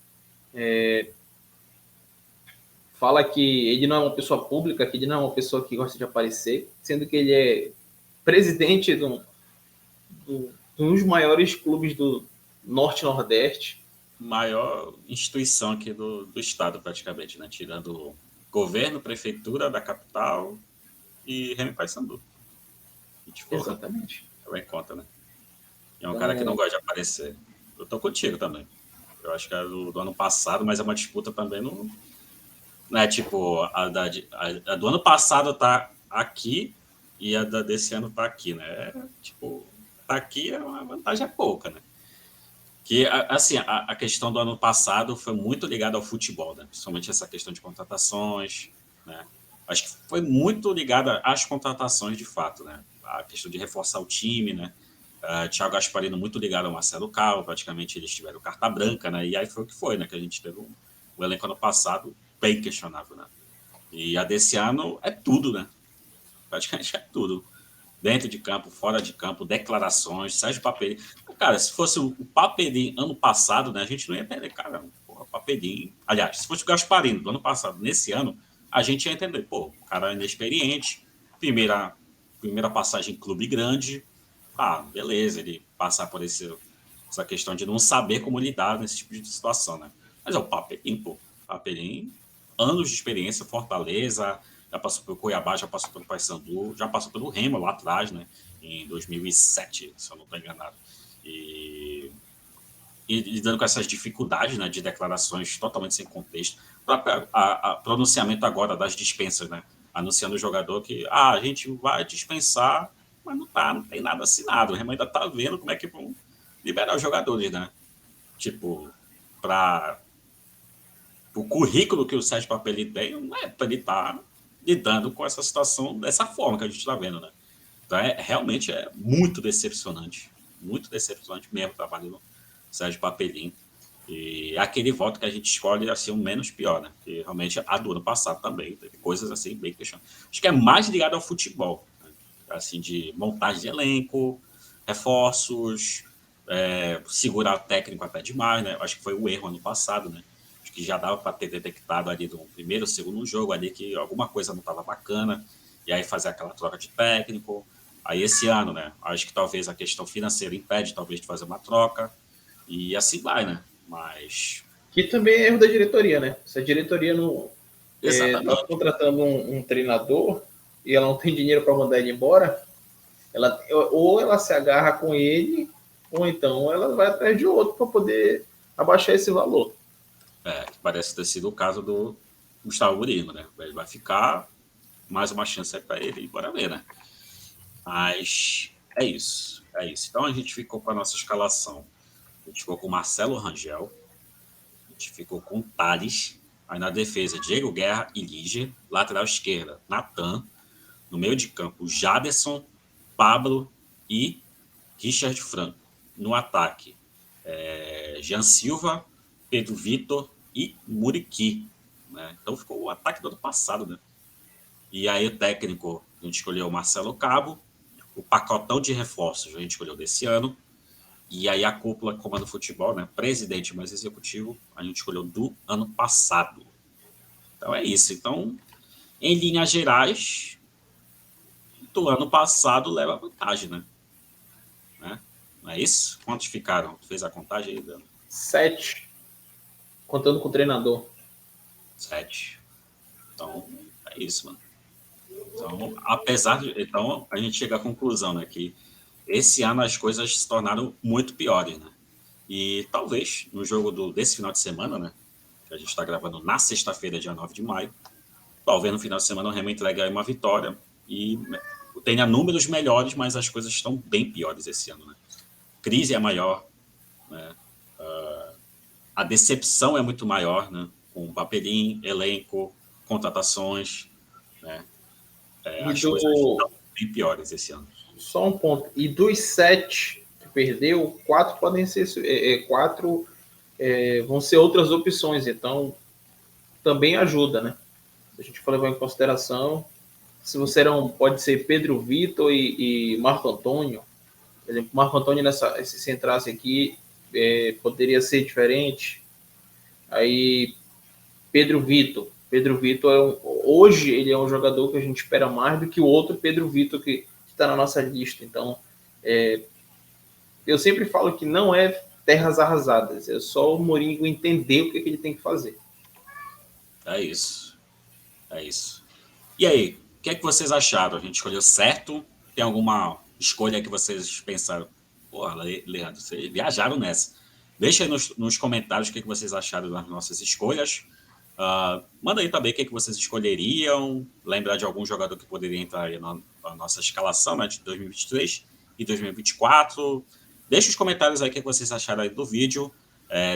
Speaker 2: Fala que ele não é uma pessoa pública, que ele não é uma pessoa que gosta de aparecer, sendo que ele é presidente de um dos maiores clubes do Norte-Nordeste.
Speaker 1: Maior instituição aqui do estado, praticamente, né? Tirando governo, prefeitura da capital e Remo e Paysandu.
Speaker 2: Exatamente.
Speaker 1: Vai em conta, né? É um cara que não gosta de aparecer. Eu tô contigo também. Eu acho que é do ano passado, mas é uma disputa também não é tipo a do ano passado tá aqui e a desse ano tá aqui, né? Tipo, tá aqui, a vantagem é pouca, né? Que, assim, a questão do ano passado foi muito ligada ao futebol, né? Principalmente essa questão de contratações, né? Acho que foi muito ligada às contratações, de fato, né? A questão de reforçar o time, né? Thiago Gasparino muito ligado ao Marcelo Cal, praticamente eles tiveram carta branca, né? E aí foi o que foi, né? Que a gente teve o elenco ano passado bem questionável, né? E a desse ano é tudo, né? Praticamente é tudo. Dentro de campo, fora de campo, declarações, Sérgio Papelim. Cara, se fosse o Papelim ano passado, né, a gente não ia entender, cara, porra, Papelim. Aliás, se fosse o Gasparino do ano passado, nesse ano, a gente ia entender, pô, o cara é inexperiente, primeira passagem em clube grande, beleza, ele passar por essa questão de não saber como lidar nesse tipo de situação, né? Mas é o Papelim, pô. Papelim, anos de experiência, Fortaleza, já passou pelo Cuiabá, já passou pelo Paysandu, já passou pelo Remo lá atrás, né? Em 2007, se eu não estou enganado. E lidando com essas dificuldades, né, de declarações totalmente sem contexto. O pronunciamento agora das dispensas, né? Anunciando o jogador que a gente vai dispensar, mas não tem nada assinado. O Remo ainda está vendo como é que vão liberar os jogadores, né? Tipo, para o currículo que o Sérgio Papelli tem, não é para ele estar lidando com essa situação dessa forma que a gente está vendo, né? Então, realmente é muito decepcionante mesmo o trabalho do Sérgio Papelin. E aquele voto que a gente escolhe assim, o menos pior, né? Porque realmente a do ano passado também teve coisas assim bem questionáveis. Acho que é mais ligado ao futebol, né? Assim, de montagem de elenco, reforços, segurar o técnico até demais, né? Acho que foi o erro ano passado, né? Acho que já dava para ter detectado ali no primeiro, segundo jogo ali que alguma coisa não estava bacana, e aí fazer aquela troca de técnico. Aí esse ano, né? Acho que talvez a questão financeira impede talvez de fazer uma troca, e assim vai, né? Mas.
Speaker 2: Que também é erro da diretoria, né? Se a diretoria não está
Speaker 1: Exatamente.
Speaker 2: contratando um treinador e ela não tem dinheiro para mandar ele embora, ou ela se agarra com ele, ou então ela vai atrás de outro para poder abaixar esse valor.
Speaker 1: Que parece ter sido o caso do Gustavo Murilo, né? Ele vai ficar, mais uma chance para ele e bora ver, né? Mas é isso. Então a gente ficou com a nossa escalação. A gente ficou com Marcelo Rangel, a gente ficou com Thales, aí na defesa Diego Guerra e Lígia, lateral esquerda Natan, no meio de campo Jaderson, Pablo e Richard Franco. No ataque, Jean Silva, Pedro Vitor e Muriqui. Né? Então ficou o ataque do ano passado, né? E aí o técnico, a gente escolheu o Marcelo Cabo, o pacotão de reforços a gente escolheu desse ano, e aí a cúpula comando futebol, né? Presidente mais executivo, a gente escolheu do ano passado. Então é isso. Então, em linhas gerais, do ano passado leva vantagem, né? Não é isso? Quantos ficaram? Tu fez a contagem aí, Dano?
Speaker 2: 7, contando com o treinador.
Speaker 1: 7. Então, é isso, mano. Então, apesar de. Então, a gente chega à conclusão, né? Que esse ano as coisas se tornaram muito piores, né? E talvez no jogo desse final de semana, né? Que a gente está gravando na sexta-feira, dia 9 de maio, talvez no final de semana o Remo entregue aí uma vitória e tenha números melhores, mas as coisas estão bem piores esse ano, né? Crise é maior, né? A decepção é muito maior, né? Com papelinho, elenco, contratações, né?
Speaker 2: E
Speaker 1: As coisas estão
Speaker 2: do.
Speaker 1: bem piores esse ano.
Speaker 2: Só um ponto. E dos 7 que perdeu, 4 podem ser. 4 vão ser outras opções. Então, também ajuda, né? A gente for levar em consideração. Se você não. Pode ser Pedro Vitor e Marco Antônio. Por exemplo, Marco Antônio, se entrasse aqui, poderia ser diferente. Aí, Pedro Vitor. Pedro Vitor, hoje, ele é um jogador que a gente espera mais do que o outro Pedro Vitor que está na nossa lista. Então, eu sempre falo que não é terras arrasadas, é só o Mourinho entender o que ele tem que fazer.
Speaker 1: É isso. E aí, o que é que vocês acharam? A gente escolheu certo? Tem alguma escolha que vocês pensaram? Porra, Leandro, vocês viajaram nessa. Deixa aí nos comentários o que vocês acharam das nossas escolhas. Manda aí também o que vocês escolheriam. Lembrar de algum jogador que poderia entrar aí na nossa escalação, né, de 2023 e 2024. Deixa os comentários aí o que vocês acharam aí do vídeo.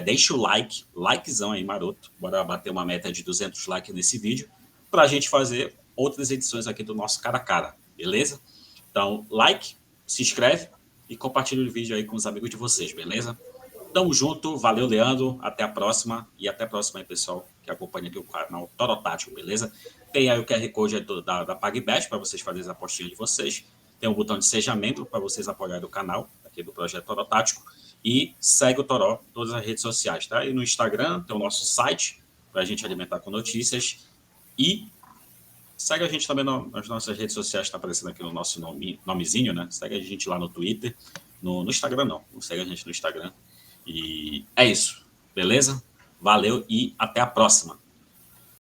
Speaker 1: Deixa o likezão aí, maroto. Bora bater uma meta de 200 likes nesse vídeo para a gente fazer outras edições aqui do nosso Cara a Cara, beleza? Então, like, se inscreve e compartilha o vídeo aí com os amigos de vocês, beleza? Tamo junto, valeu, Leandro, até a próxima e até a próxima aí, pessoal, que acompanha aqui o canal Torotático, beleza? Tem aí o QR Code aí da PagBet para vocês fazerem as apostinhas de vocês. Tem um botão de Seja Membro para vocês apoiarem o canal aqui do Projeto Torotático. E segue o Toró em todas as redes sociais, tá? E no Instagram tem o nosso site para a gente alimentar com notícias. E segue a gente também nas nossas redes sociais, está aparecendo aqui no nosso nomezinho, né? Segue a gente lá no Twitter, no Instagram não segue a gente no Instagram. E é isso, beleza? Valeu e até a próxima.